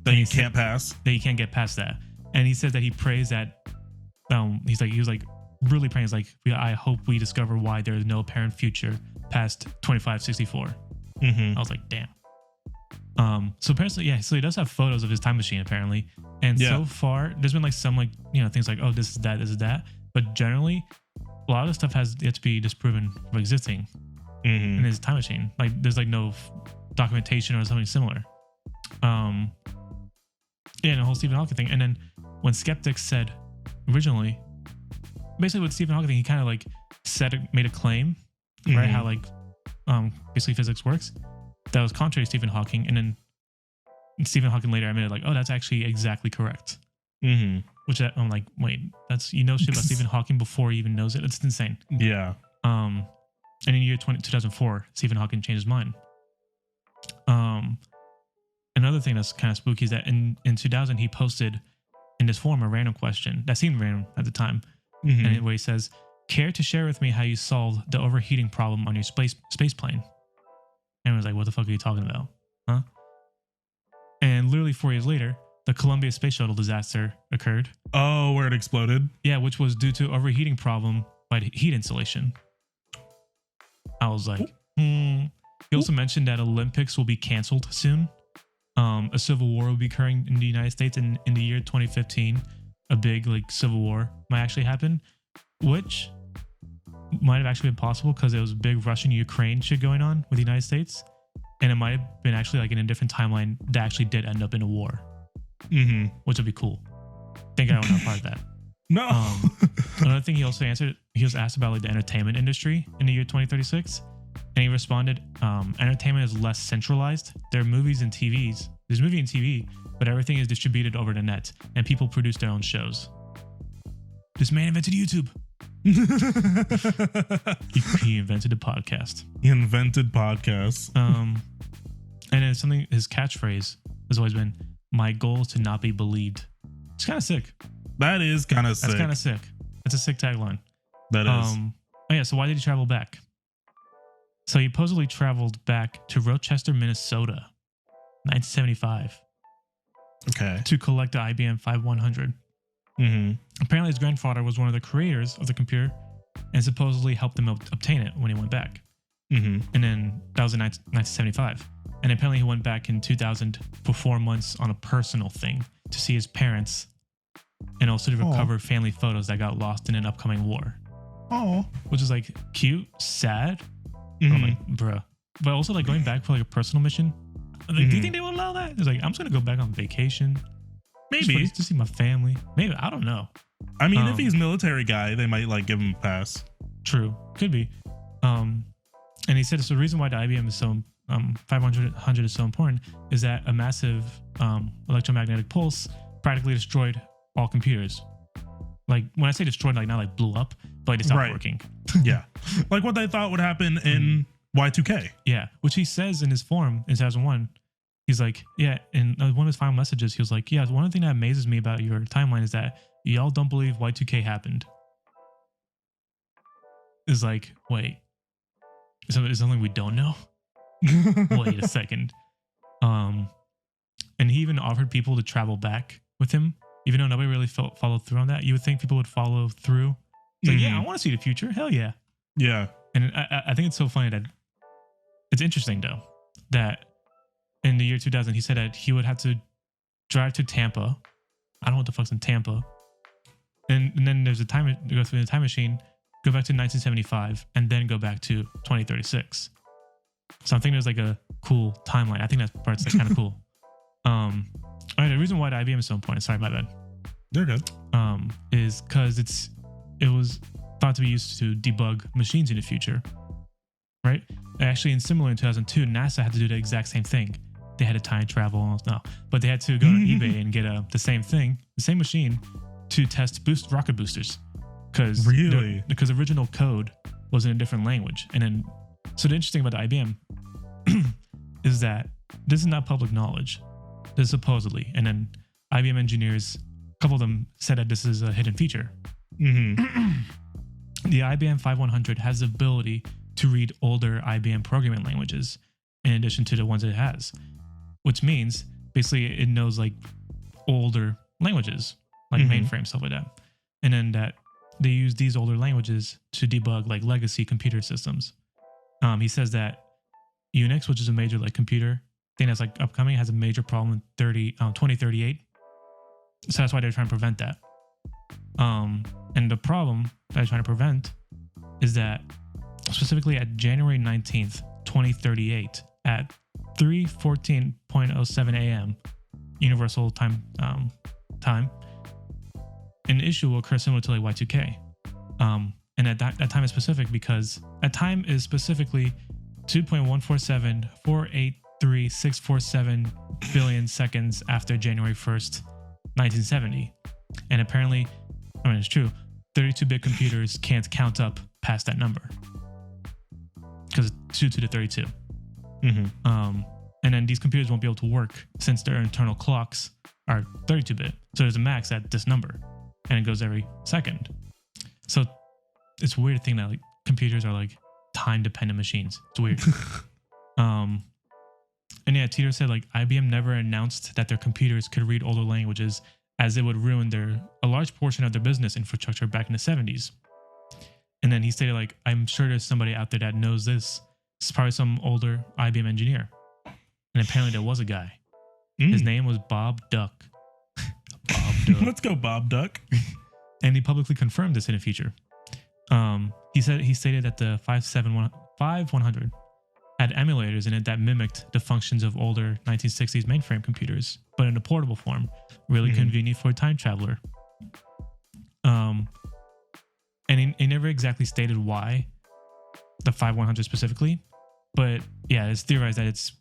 That you can't pass. That you can't get past that. And he says that he prays that he was like really praying. He's like, I hope we discover why there is no apparent future past 2564. I was like, damn. So apparently, so he does have photos of his time machine apparently. And so far, there's been like some like, things like, oh, this is that. But generally, a lot of the stuff has yet to be disproven of existing in his time machine. Like there's like no documentation or something similar. And the whole Stephen Hawking thing. And then when skeptics said originally, basically with Stephen Hawking thing, he kind of like made a claim, right? How like basically physics works. That was contrary to Stephen Hawking. And then Stephen Hawking later admitted like, oh, that's actually exactly correct. Which I'm like, wait, that's shit about Stephen Hawking before he even knows it. It's insane. Yeah. And in the year 2004, Stephen Hawking changed his mind. Another thing that's kind of spooky is that in 2000, he posted in this forum a random question that seemed random at the time. And where he says, care to share with me how you solved the overheating problem on your space plane? And I was like, what the fuck are you talking about? Huh? And literally 4 years later, the Columbia Space Shuttle disaster occurred. Oh, where it exploded? Yeah, which was due to overheating problem by the heat insulation. I was like, He also mentioned that Olympics will be canceled soon. A civil war will be occurring in the United States in the year 2015. A big like civil war might actually happen, which might have actually been possible because there was big Russian-Ukraine shit going on with the United States. And it might have been actually like in a different timeline that actually did end up in a war. Which would be cool. Thank God I was not part of that. No. Another thing he also answered, he was asked about like the entertainment industry in the year 2036. And he responded, entertainment is less centralized. There are movies and TVs. There's movie and TV, but everything is distributed over the net and people produce their own shows. This man invented YouTube. He invented a podcast. He invented podcasts. And then something, his catchphrase has always been, my goal is to not be believed. It's kind of sick. That is kind of sick. That's kind of sick. That's a sick tagline. That is. Oh yeah, so why did he travel back? So he supposedly traveled back to Rochester, Minnesota, 1975. Okay. To collect the IBM 5100. Apparently his grandfather was one of the creators of the computer and supposedly helped him obtain it when he went back. And then that was in 1975. And apparently he went back in 2000 for 4 months on a personal thing to see his parents and also to recover family photos that got lost in an upcoming war. Which is like cute, sad. I'm like, bruh. But also like going back for like a personal mission. Like, do you think they would allow that? It's like, I'm just going to go back on vacation. Maybe. Just to see my family. Maybe. I don't know. I mean, if he's a military guy, they might like give him a pass. True. Could be. And he said it's the reason why the IBM is so 500 is so important is that a massive electromagnetic pulse practically destroyed all computers. Like when I say destroyed, like not like blew up, but like they stopped working. Yeah. Like what they thought would happen in Y2K. Yeah. Which he says in his forum in 2001. He's like, yeah, in one of his final messages, he was like, yeah, one thing that amazes me about your timeline is that y'all don't believe Y2K happened. Is like, wait, is something we don't know? Wait a second. And he even offered people to travel back with him, even though nobody really followed through on that. You would think people would follow through. It's like, yeah, I want to see the future. Hell yeah. Yeah. And I think it's so funny that it's interesting though that in the year 2000 he said that he would have to drive to Tampa. I don't know what the fuck's in Tampa. And then there's a time to go through the time machine, go back to 1975, and then go back to 2036. So I think there's like a cool timeline. I think that part's like kind of cool. All right, the reason why the IBM is so important, sorry, my bad. They're good. Is because it was thought to be used to debug machines in the future, right? Actually, in 2002, NASA had to do the exact same thing. They had to time travel, but they had to go on eBay and get the same thing, the same machine, to test rocket boosters. Because original code was in a different language. And then, so the interesting about the IBM is that this is not public knowledge. This is supposedly. And then IBM engineers, a couple of them said that this is a hidden feature. The IBM 5100 has the ability to read older IBM programming languages in addition to the ones it has, which means basically it knows like older languages, like mainframe, stuff like that. And then that they use these older languages to debug like legacy computer systems. He says that Unix, which is a major like computer thing that's like upcoming, has a major problem in 2038. So that's why they're trying to prevent that. And the problem that they're trying to prevent is that specifically at January 19th, 2038 at 3:14.07 a.m. Universal time, an issue will occur similar to like Y2K. And at that time is specific because that time is specifically 2.147483647 billion seconds after January 1st, 1970. And apparently, I mean, it's true, 32-bit computers can't count up past that number because it's 2 to the 32. And then these computers won't be able to work since their internal clocks are 32-bit. So there's a max at this number, and it goes every second. So it's a weird thing that like computers are like time-dependent machines. It's weird. And yeah, Teeter said like IBM never announced that their computers could read older languages, as it would ruin a large portion of their business infrastructure back in the 70s. And then he stated like, I'm sure there's somebody out there that knows this. It's probably some older IBM engineer. And apparently there was a guy. His name was Bob Duck. Bob Duck. Let's go, Bob Duck. And he publicly confirmed this in a feature. He stated that the 5100 had emulators in it that mimicked the functions of older 1960s mainframe computers, but in a portable form, really convenient for a time traveler. And he never exactly stated why the 5100 specifically, but yeah, it's theorized that it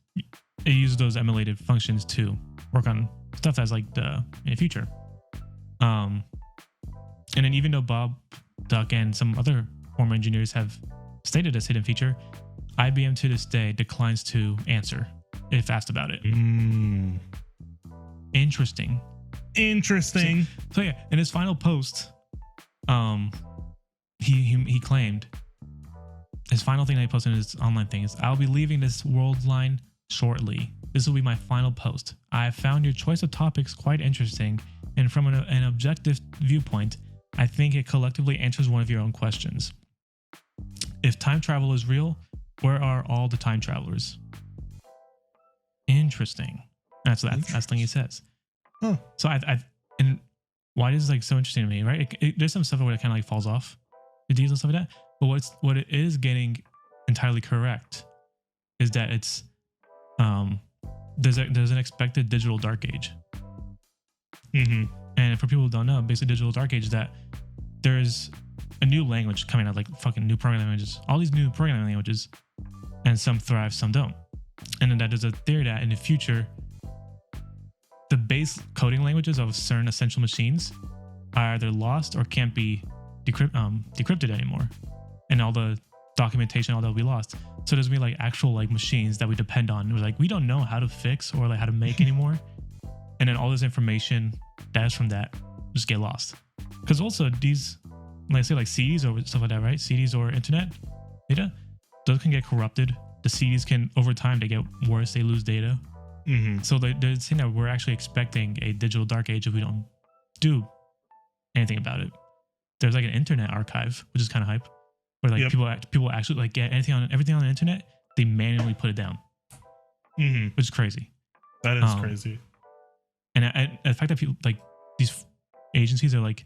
uses those emulated functions to work on stuff that's like in the future. And then even though Bob Duck and some other former engineers have stated this hidden feature, IBM to this day declines to answer if asked about it. Interesting. So yeah, in his final post, he claimed his final thing that he posted in his online thing is, I'll be leaving this world line shortly. This will be my final post. I have found your choice of topics quite interesting, and from an objective viewpoint, I think it collectively answers one of your own questions. If time travel is real, where are all the time travelers? Interesting. That's the thing he says. Huh. So and why is this like so interesting to me, right? There's some stuff where it kind of like falls off the deals and stuff like that. But what it is getting entirely correct is that it's there's an expected digital dark age. And for people who don't know, basically digital dark age is that there's a new language coming out, like fucking new programming languages, all these new programming languages, and some thrive, some don't. And then that there's a theory that in the future, the base coding languages of certain essential machines are either lost or can't be decrypted anymore, and all the documentation, all that will be lost. So there's gonna be like actual like machines that we depend on. We're like, we don't know how to fix or like how to make anymore, and then all this information that is from that just get lost. Because also these, like say like CDs or stuff like that, right? CDs or internet data, those can get corrupted. The CDs can over time they get worse. They lose data. Mm-hmm. So they're saying that we're actually expecting a digital dark age if we don't do anything about it. There's like an internet archive, which is kind of hype, where like people actually like get everything on the internet, they manually put it down, which is crazy. That is crazy. And the fact that people like these agencies are like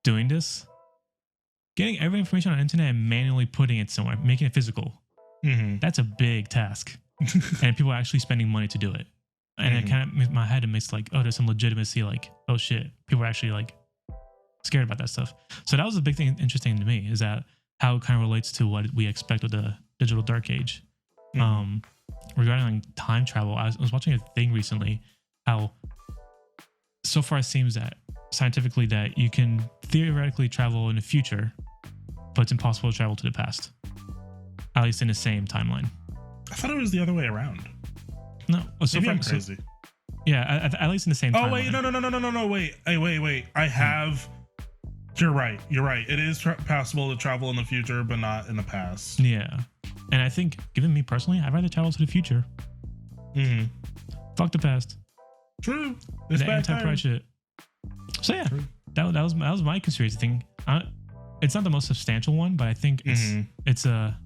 doing this, getting every information on the internet and manually putting it somewhere, making it physical. That's a big task. And people are actually spending money to do it. And it kind of, in my head, it makes like, oh, there's some legitimacy, like, oh shit, people are actually like scared about that stuff. So that was a big thing interesting to me, is that how it kind of relates to what we expect with the digital dark age. Regarding like time travel, I was watching a thing recently, how so far it seems that scientifically that you can theoretically travel in the future, but it's impossible to travel to the past, at least in the same timeline. I thought it was the other way around. No, so maybe far, I'm crazy. Yeah, at least in the same timeline. Oh wait, no, wait. I have. You're right. It is possible to travel in the future, but not in the past. Yeah, and I think, given me personally, I'd rather travel to the future. Fuck the past. True. It's the anti-pride shit. So yeah, that was my conspiracy thing. It's not the most substantial one, but I think it's a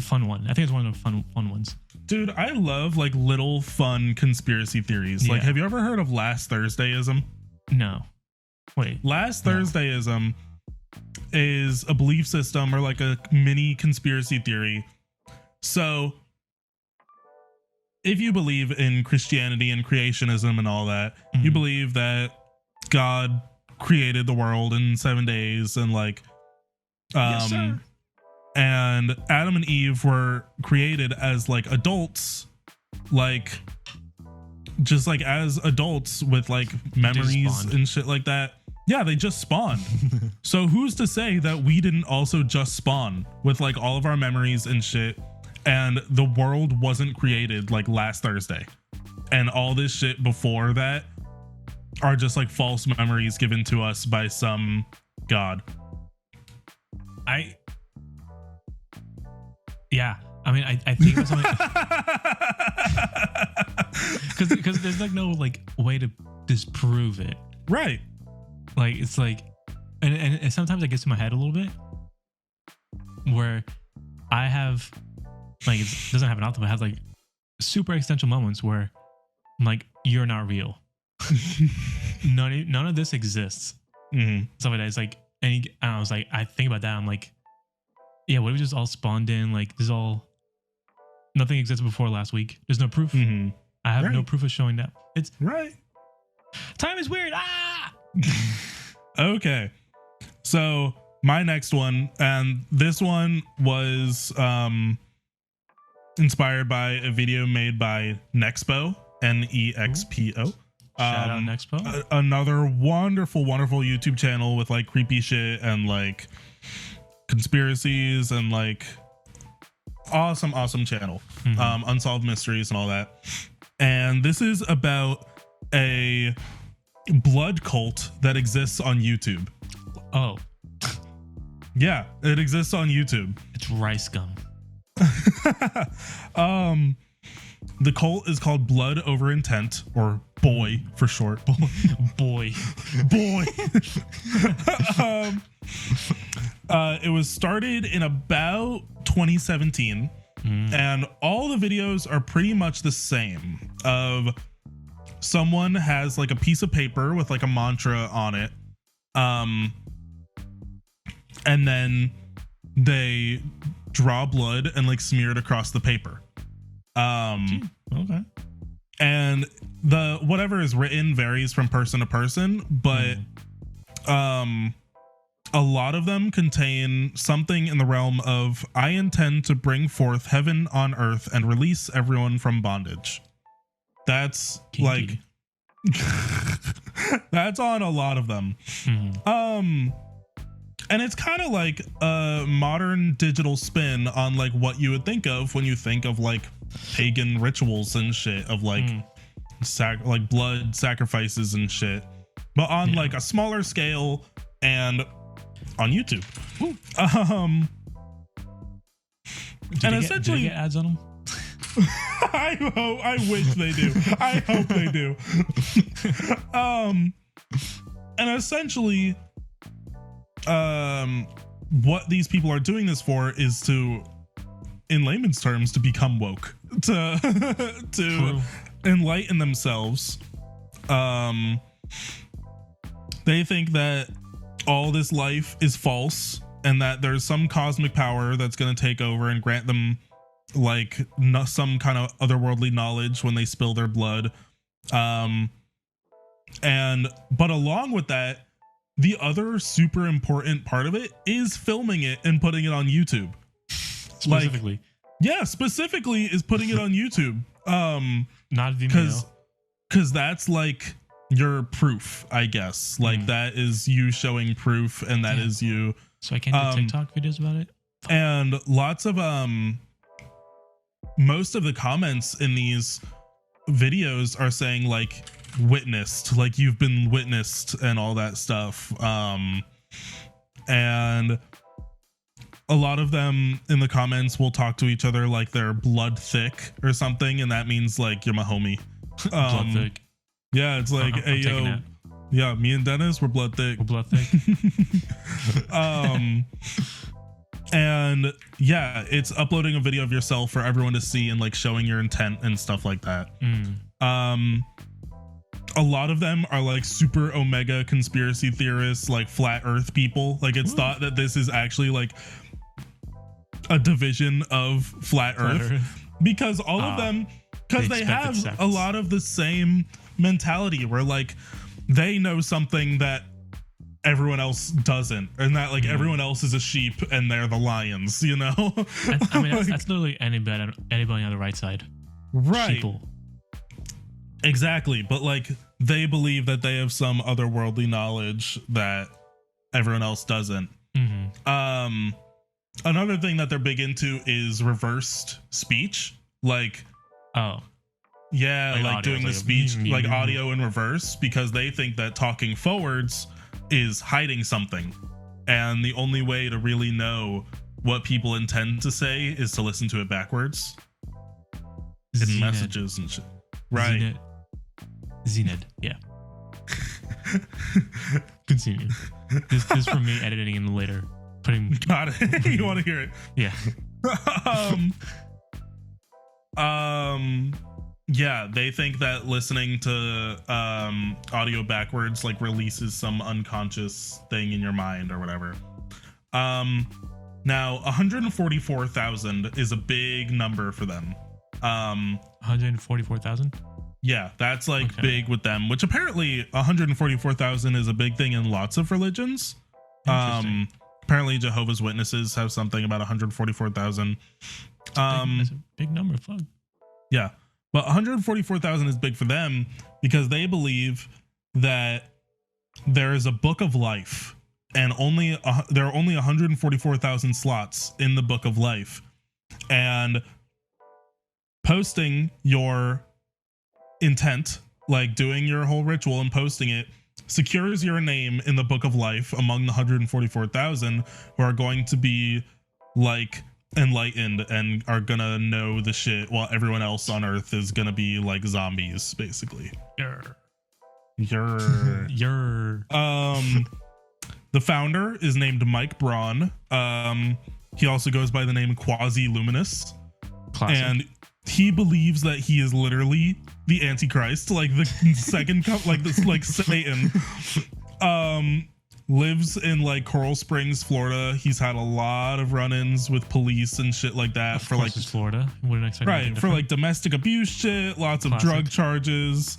fun one. I think it's one of the fun ones. Dude, I love like little fun conspiracy theories. Like, have you ever heard of Last Thursdayism? No. Wait. Last Thursdayism is a belief system or like a mini conspiracy theory. So if you believe in Christianity and creationism and all that, you believe that God created the world in 7 days and like yes, sir. And Adam and Eve were created as like adults, like just like as adults with like memories and shit like that. Yeah, they just spawned. So who's to say that we didn't also just spawn with like all of our memories and shit, and the world wasn't created like last Thursday, and all this shit before that are just like false memories given to us by some god. Yeah, I mean, I think about something because there's like no like way to disprove it, right? Like it's like, and sometimes it gets to my head a little bit, where I have like, it doesn't happen often, but I have like super existential moments where I'm like, you're not real. None of this exists. Stuff like that. It's like, and I was like, I think about that. I'm like, yeah, what if we just all spawned in? Like, nothing existed before last week. There's no proof. I have no proof of showing that. It's right. Time is weird. Okay. So my next one, and this one was inspired by a video made by Nexpo, Nexpo. Shout out Nexpo. Another wonderful YouTube channel with like creepy shit and like conspiracies and like awesome channel. Unsolved mysteries and all that. And this is about a blood cult that exists on YouTube. Oh. Yeah, it exists on YouTube. It's rice gum. The cult is called Blood Over Intent, or BOI for short. Boy. It was started in about 2017, and all the videos are pretty much the same. Of someone has like a piece of paper with like a mantra on it, and then they draw blood and like smear it across the paper. Okay. And the whatever is written varies from person to person, but a a lot of them contain something in the realm of I intend to bring forth heaven on earth and release everyone from bondage. That's Kinky. like that's on a lot of them. And it's kind of like a modern digital spin on like what you would think of when you think of like pagan rituals and shit of like like blood sacrifices and shit, but on like a smaller scale and on YouTube. And essentially, get ads on them. I wish they do. I hope they do. And essentially, what these people are doing this for is to, in layman's terms, to become woke, to True. enlighten themselves. They think that all this life is false and that there's some cosmic power that's going to take over and grant them like some kind of otherworldly knowledge when they spill their blood. But along with that, the other super important part of it is filming it and putting it on YouTube. Specifically. Specifically is putting it on YouTube. Not Vimeo. Because that's like your proof, I guess. Like that is you showing proof, and that is you. So I can't do TikTok videos about it? And lots of most of the comments in these videos are saying like witnessed, like you've been witnessed and all that stuff. And a lot of them in the comments will talk to each other like they're blood thick or something, and that means like you're my homie. Blood thick. Yeah, it's like, hey yo, yeah, me and Deniz, we're blood thick. We're blood thick. And yeah, it's uploading a video of yourself for everyone to see and like showing your intent and stuff like that. A lot of them are like super omega conspiracy theorists, like flat earth people. Like it's thought that this is actually like a division of flat earth because all of them, because they have a lot of the same mentality where like they know something that everyone else doesn't, and that like everyone else is a sheep and they're the lions, you know. I mean that's literally anybody on the right side, right? Sheeple. Exactly, but like they believe that they have some otherworldly knowledge that everyone else doesn't. Another thing that they're big into is reversed speech, like like doing the speech like audio in reverse, because they think that talking forwards is hiding something, and the only way to really know what people intend to say is to listen to it backwards in messages and shit. Right. Zenith. Yeah. Continue. This is from me editing in later. Got it. You want to hear it? Yeah. Yeah, they think that listening to audio backwards like releases some unconscious thing in your mind or whatever. Now 144,000 is a big number for them. 144,000? Yeah, that's like big with them, which apparently 144,000 is a big thing in lots of religions. Apparently Jehovah's Witnesses have something about 144,000. That's a big number. Fuck. Yeah. But 144,000 is big for them because they believe that there is a book of life, and there are only 144,000 slots in the book of life. And posting your intent, like doing your whole ritual and posting it, secures your name in the book of life among the 144,000 who are going to be like enlightened and are gonna know the shit, while everyone else on earth is gonna be like zombies, basically. The founder is named Mike Braun. He also goes by the name Quasi Luminous. Classic. And he believes that he is literally the Antichrist, like the second like this, like Satan. Lives in like Coral Springs, Florida. He's had a lot of run-ins with police and shit like that for like Florida. Wouldn't expect right for like domestic abuse shit, lots of drug charges.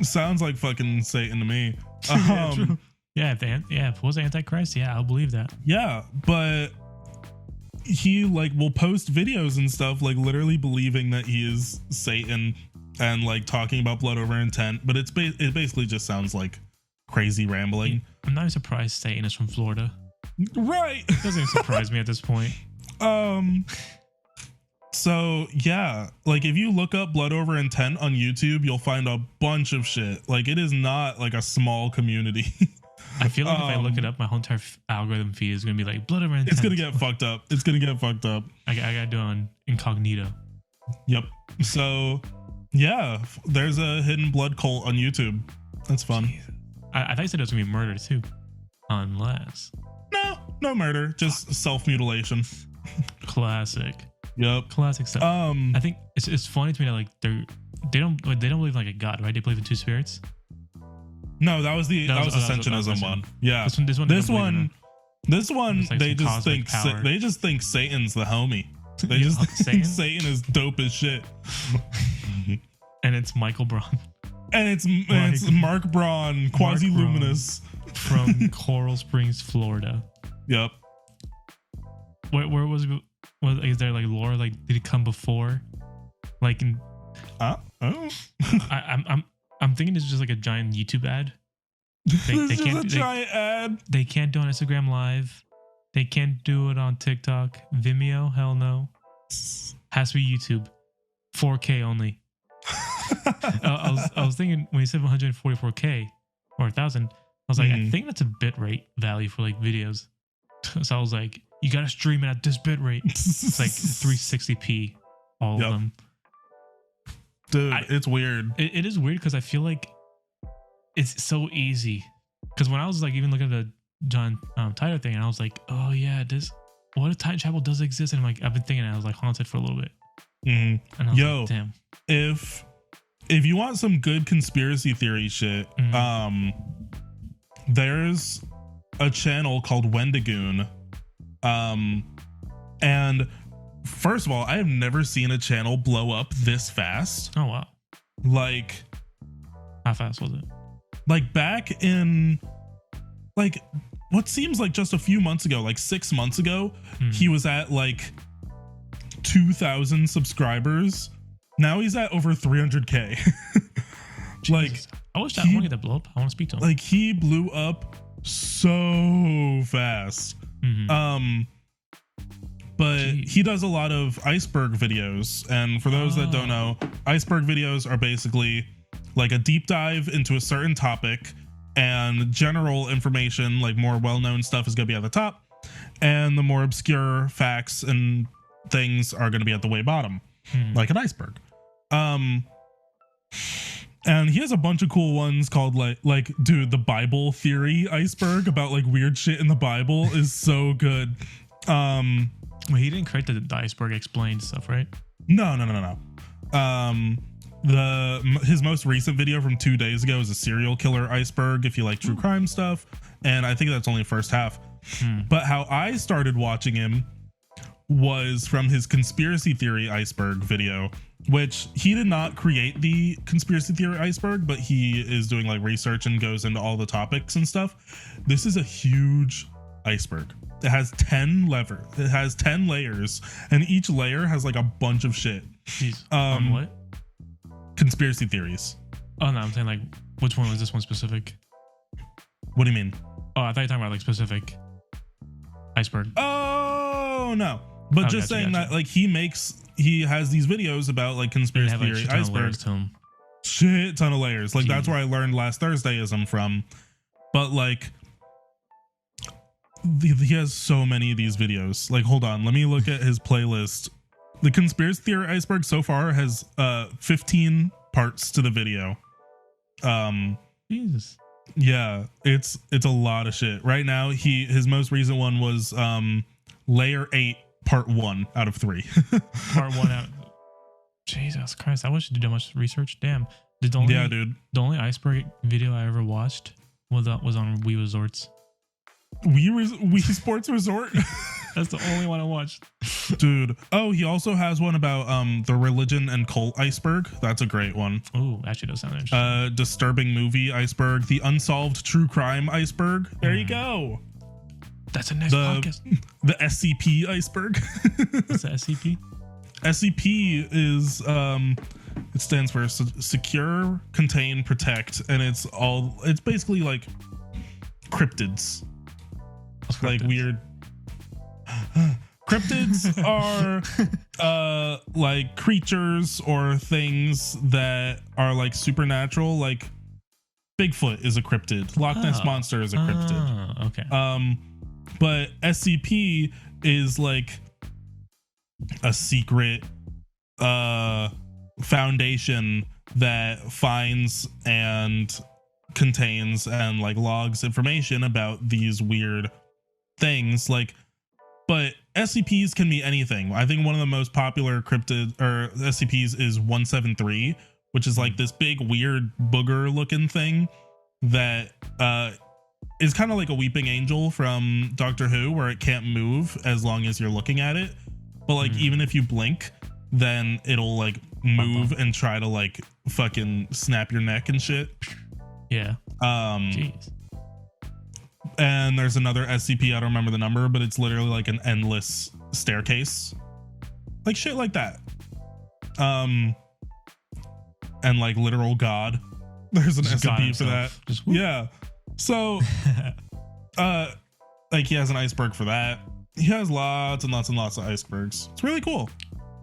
Sounds like fucking Satan to me. Yeah, if it was Antichrist, yeah, I'll believe that. Yeah, but he like will post videos and stuff like literally believing that he is Satan and like talking about blood over intent, but it basically just sounds like crazy rambling. I'm not even surprised Satan is from Florida. Right. It doesn't even surprise me at this point. So yeah, like if you look up blood over intent on YouTube, you'll find a bunch of shit. Like it is not like a small community. I feel like if I look it up, my whole entire algorithm feed is gonna be like blood over intent. It's gonna get fucked up. It's gonna get fucked up. I gotta do it on incognito. Yep. So yeah, there's a hidden blood cult on YouTube. That's fun. Jeez. I thought you said it was gonna be murder too, unless no murder, just self-mutilation. Classic. Yep. Classic stuff. I think it's funny to me that like they don't believe in like a god, right? They believe in two spirits. No, that was Ascensionism one. Yeah. This one like they just think Satan's the homie. They just think Satan is dope as shit. And it's Michael Braun. And it's Mark Braun, quasi-luminous from Coral Springs, Florida. Yep. Where was is there like lore? Like did he come before? Like in I'm thinking it's just like a giant YouTube ad. Giant ad. They can't do it on Instagram Live. They can't do it on TikTok. Vimeo, hell no. Has to be YouTube. 4K only. I was thinking when you said 144K or 1,000, I was like, I think that's a bit rate value for like videos. So I was like, you gotta stream it at this bit rate. It's like 360p, all of them. Dude, it's weird. It is weird because I feel like it's so easy. Because when I was like even looking at the John Titor thing, and I was like, oh yeah, what if Titan Chapel does exist? And I'm like, I've been thinking, and I was like haunted for a little bit. And I was like, damn. If you want some good conspiracy theory shit, there's a channel called Wendigoon. And first of all, I have never seen a channel blow up this fast. Oh wow. Like, how fast was it? Like back in like what seems like just a few months ago, like 6 months ago, he was at like 2,000 subscribers. Now he's at over 300K. Like, I wish that I want to get that blow up. I want to speak to him. Like he blew up so fast. But he does a lot of iceberg videos, and for those that don't know, iceberg videos are basically like a deep dive into a certain topic, and general information, like more well-known stuff, is going to be at the top, and the more obscure facts and things are going to be at the way bottom, like an iceberg. And he has a bunch of cool ones called like dude, the Bible theory iceberg about like weird shit in the Bible is so good. Well, he didn't create the iceberg explained stuff, right? No. His most recent video from 2 days ago is a serial killer iceberg, if you like true crime stuff, and I think that's only first half. But how I started watching him was from his conspiracy theory iceberg video, which he did not create the conspiracy theory iceberg, but he is doing like research and goes into all the topics and stuff. This is a huge iceberg. It has 10 layers, and each layer has like a bunch of shit. Jeez. On what? Conspiracy theories. Oh no, I'm saying like, which one was this one specific? What do you mean? Oh, I thought you were talking about like specific iceberg. Oh no, but just saying that like he has these videos about like conspiracy theory iceberg. Shit ton of layers. Like that's where I learned last Thursdayism from. But like he has so many of these videos. Like hold on, let me look at his playlist. The conspiracy theory iceberg so far has 15 parts to the video. Jesus. Yeah, it's a lot of shit. Right now, his most recent one was layer 8, part 1 out of 3. Part 1 out. Jesus Christ! I wish I did that much research. Damn. The only iceberg video I ever watched was on Wii Resorts. Wii Sports Resort. That's the only one I watched. Dude. Oh, he also has one about the religion and cult iceberg. That's a great one. Oh, actually does sound interesting. Disturbing movie iceberg. The unsolved true crime iceberg. There you go. That's a next podcast. The SCP iceberg. What's the SCP? SCP is it stands for secure, contain, protect, and it's basically like cryptids. Like weird cryptids are like creatures or things that are like supernatural. Like Bigfoot is a cryptid. Loch Ness Monster is a cryptid. Okay. But SCP is like a secret foundation that finds and contains and like logs information about these weird things. Like, but SCPs can be anything. I think one of the most popular cryptid or SCPs is 173, which is like this big weird booger looking thing that is kind of like a weeping angel from Doctor Who, where it can't move as long as you're looking at it. But like even if you blink, then it'll like move and try to like fucking snap your neck and shit. Yeah. Jeez. And there's another SCP, I don't remember the number, but it's literally like an endless staircase. Like shit like that. And like literal God. There's an Just SCP for that. Yeah. So like he has an iceberg for that. He has lots and lots and lots of icebergs. It's really cool.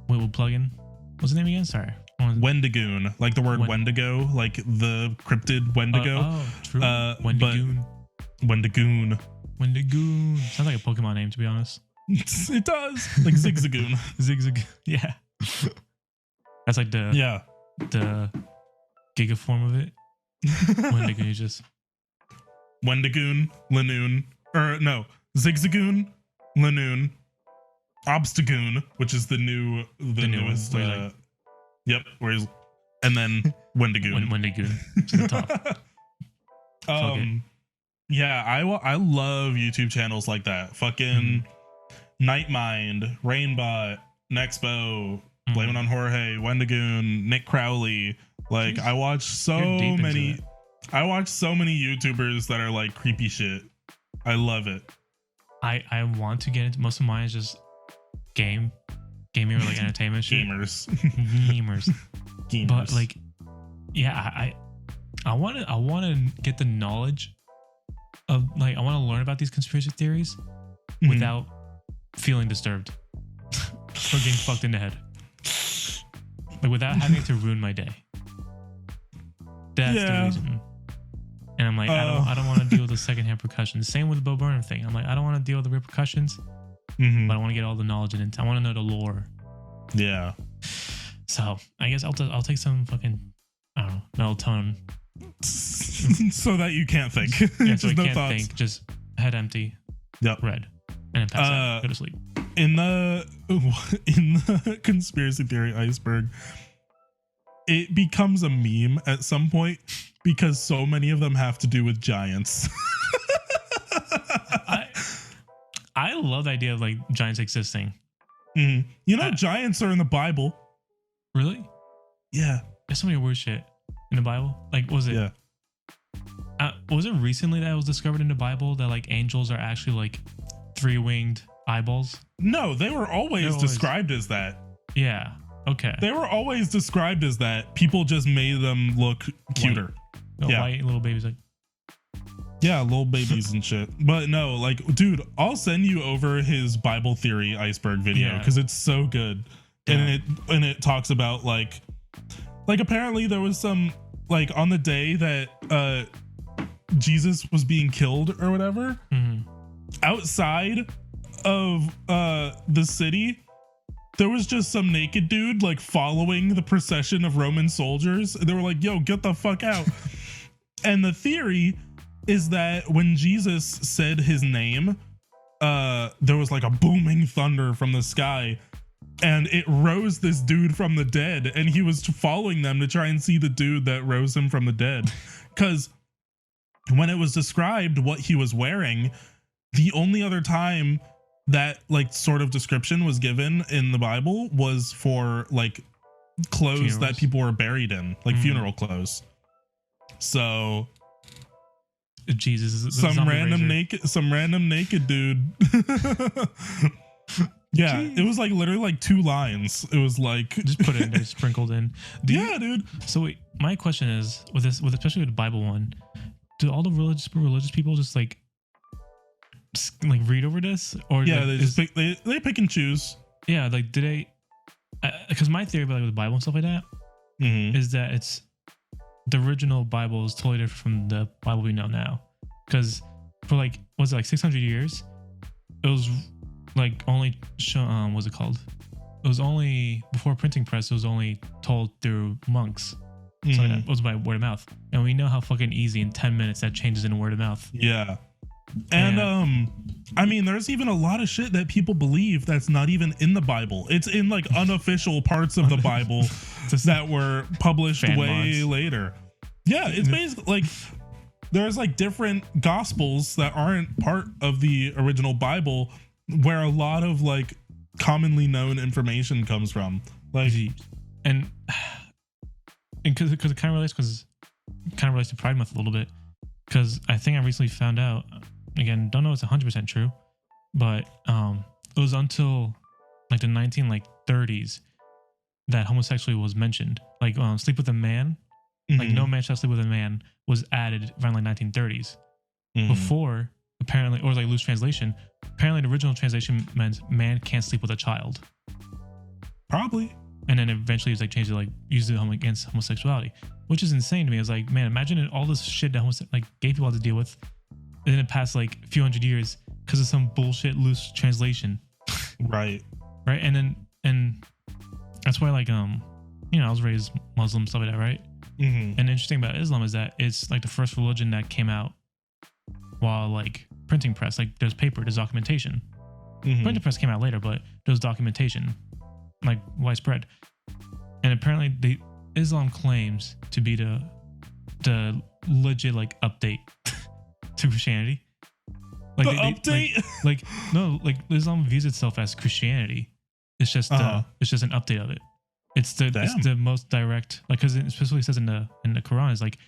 Wait, we'll plug in. What's the name again? Sorry. Wendigoon, like the word Wendigo, like the cryptid Wendigo. True. Wendigoon. Wendigoon. Wendigoon. Sounds like a Pokemon name, to be honest. It does. Like Zigzagoon. Zigzag. Yeah. That's like the giga form of it. Wendigoon is just Wendigoon, Lanoon, or no, Zigzagoon, Lanoon, Obstagoon, which is the newest. Yep, and then Wendigoon. Wendigoon to the top. Yeah, I love YouTube channels like that. Fucking Nightmind, Rainbot, Nexpo, Blame It on Jorge, Wendigoon, Nick Crowley. Like I watch so many YouTubers that are like creepy shit. I love it. I want to get into, most of mine is just gaming or like entertainment shit. Gamers. But like, yeah, I want to get the knowledge of, like, I want to learn about these conspiracy theories without feeling disturbed or getting fucked in the head, like without having to ruin my day. That's the reason. And I'm like, I don't want to deal with the secondhand repercussions. Same with the Bo Burnham thing. I'm like, I don't want to deal with the repercussions, but I want to get all the knowledge and I want to know the lore. Yeah. So I guess I'll take some fucking, I don't know, melatonin. So that you can't think. Yeah, so I can't think. Just head empty. Yep. Red. And then pass out. Go to sleep. In the conspiracy theory iceberg, it becomes a meme at some point because so many of them have to do with giants. I love the idea of like giants existing. You know, giants are in the Bible. Really? Yeah. There's so many weird shit in the Bible. Like, was it? Yeah. Was it recently that it was discovered in the Bible that like angels are actually like 3-winged eyeballs? No, they were always described as that. Yeah. Okay. They were always described as that. People just made them look cuter. White little babies, like. Yeah, little babies and shit. But no, like, dude, I'll send you over his Bible theory iceberg video because it's so good. Yeah. And it talks about like apparently there was some, like, on the day that Jesus was being killed or whatever, outside of the city, there was just some naked dude like following the procession of Roman soldiers. And they were like, yo, get the fuck out. And the theory is that when Jesus said his name, there was like a booming thunder from the sky and it rose this dude from the dead, and he was following them to try and see the dude that rose him from the dead. Because when it was described what he was wearing, the only other time that like sort of description was given in the Bible was for like clothes Funerals. that people were buried in, like funeral clothes. So Jesus is a some zombie random naked dude. Yeah, Jeez. it was like literally like 2 lines. It was like just put it in there, sprinkled in. Dude. So wait, my question is with this, with especially with the Bible one, do all the religious people just like read over this, or yeah, like, they just they pick and choose. Yeah, like do they? Because my theory about like with the Bible and stuff like that is that it's the original Bible is totally different from the Bible we know now. Because for like, was it like 600 years? It was like only what's it called? It was only before printing press. It was only told through monks. So that was by word of mouth, and we know how fucking easy in 10 minutes that changes into word of mouth. Yeah. And I mean, there's even a lot of shit that people believe that's not even in the Bible. It's in like unofficial parts of the Bible that were published way later. Yeah, it's basically like there's like different gospels that aren't part of the original Bible where a lot of like commonly known information comes from. Like, and because it kind of relates to Pride Month a little bit, because I think I recently found out, again, don't know if it's 100% true, but it was until like the 1930s that homosexuality was mentioned. Like sleep with a man, like no man shall sleep with a man, was added around like 1930s. Before, apparently, or like loose translation, apparently the original translation meant man can't sleep with a child. Probably. And then eventually it's like changed to like use it against homosexuality, which is insane to me. It's like, man, imagine all this shit that like gay people have to deal with, and then it passed like a few hundred years because of some bullshit loose translation. Right. And that's why like I was raised Muslim, stuff like that, right? And the interesting about Islam is that it's like the first religion that came out while like printing press, like there's paper, there's documentation. Printing press came out later, but there's documentation like widespread. And apparently the Islam claims to be the legit like update to Christianity. Like the update? Like Islam views itself as Christianity. It's just it's just an update of it. It's the most direct, like, because it specifically says in the Quran is like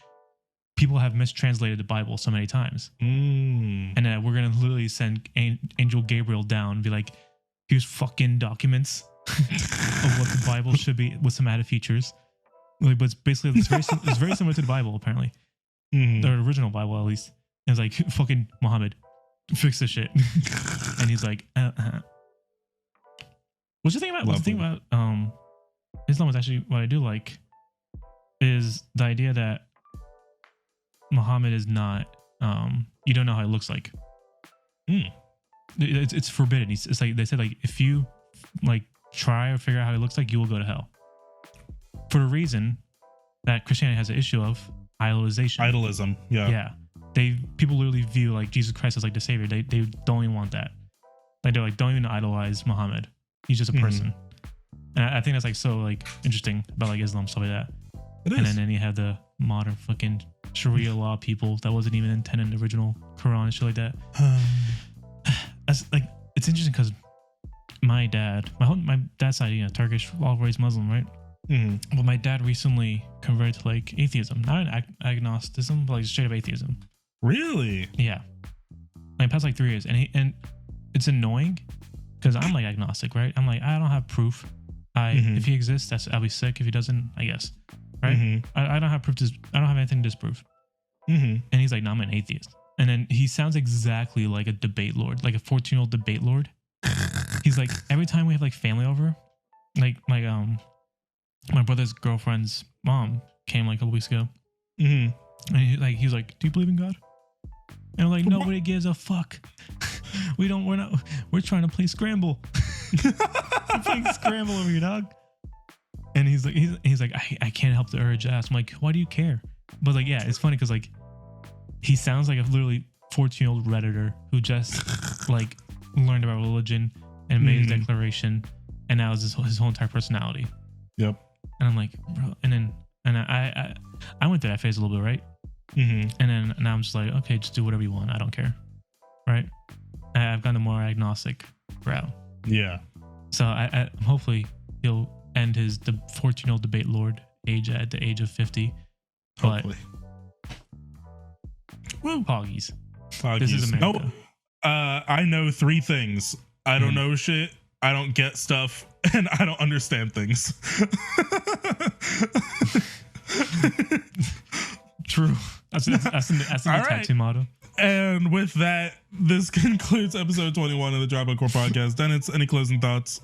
people have mistranslated the Bible so many times, and we're gonna literally send Angel Gabriel down and be like, here's fucking documents of what the Bible should be with some added features. Like, but it's basically it's very similar to the Bible apparently, the original Bible at least. And it's like, fucking Muhammad, fix this shit, and he's like, What's the thing about Islam is actually what I do like is the idea that Muhammad is not you don't know how he looks like. It's forbidden. It's like they said, like, if you like try or figure out how he looks like, you will go to hell. For the reason that Christianity has an issue of idolism. Yeah. People literally view like Jesus Christ as like the savior. They don't even want that. Like they're like, don't even idolize Muhammad. He's just a person. And I think that's like so like interesting about like Islam, stuff like that. It is. And then you have the modern fucking Sharia law people that wasn't even intended in the original Quran and shit like that. That's like, it's interesting because my dad's side, Turkish, all raised Muslim, right? But my dad recently converted to like atheism, not an agnosticism, but like straight up atheism. Really? Yeah. Like past like 3 years, and it's annoying because I'm like agnostic, right? I'm like, I don't have proof. If he exists, I'll be sick. If he doesn't, I guess, right? I don't have proof. I don't have anything to disprove. And he's like, no, I'm an atheist. And then he sounds exactly like a debate lord, like a 14-year-old debate lord. He's like, every time we have like family over, like my brother's girlfriend's mom came like a couple weeks ago, and he was like, do you believe in God? And I'm like, nobody gives a fuck. We're trying to play Scramble. We're playing Scramble over here, dog. And he's like, I can't help the urge to ask. I'm like, why do you care? But like, yeah, it's funny because like he sounds like a literally 14-year-old Redditor who just like learned about religion and made his declaration, and now is his whole entire personality. Yep. And I'm like, bro, and I went through that phase a little bit, right? And then now I'm just like, okay, just do whatever you want. I don't care, right? I've gotten more agnostic route. Yeah. So I hopefully he'll end his 14-year-old debate lord age at the age of 50. Hopefully. Woo. Poggies. This is America. No, I know 3 things. I don't know shit. I don't get stuff, and I don't understand things. True. That's the tattoo motto. And with that, this concludes episode 21 of the Dropout Core podcast. Dennis, any closing thoughts?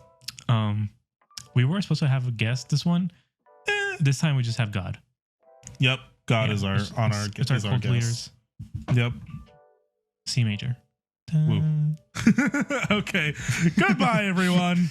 We were supposed to have a guest this one. This time we just have God. Yep. God is our guest. Leaders. Yep. C major. Woo. Okay. Goodbye, everyone.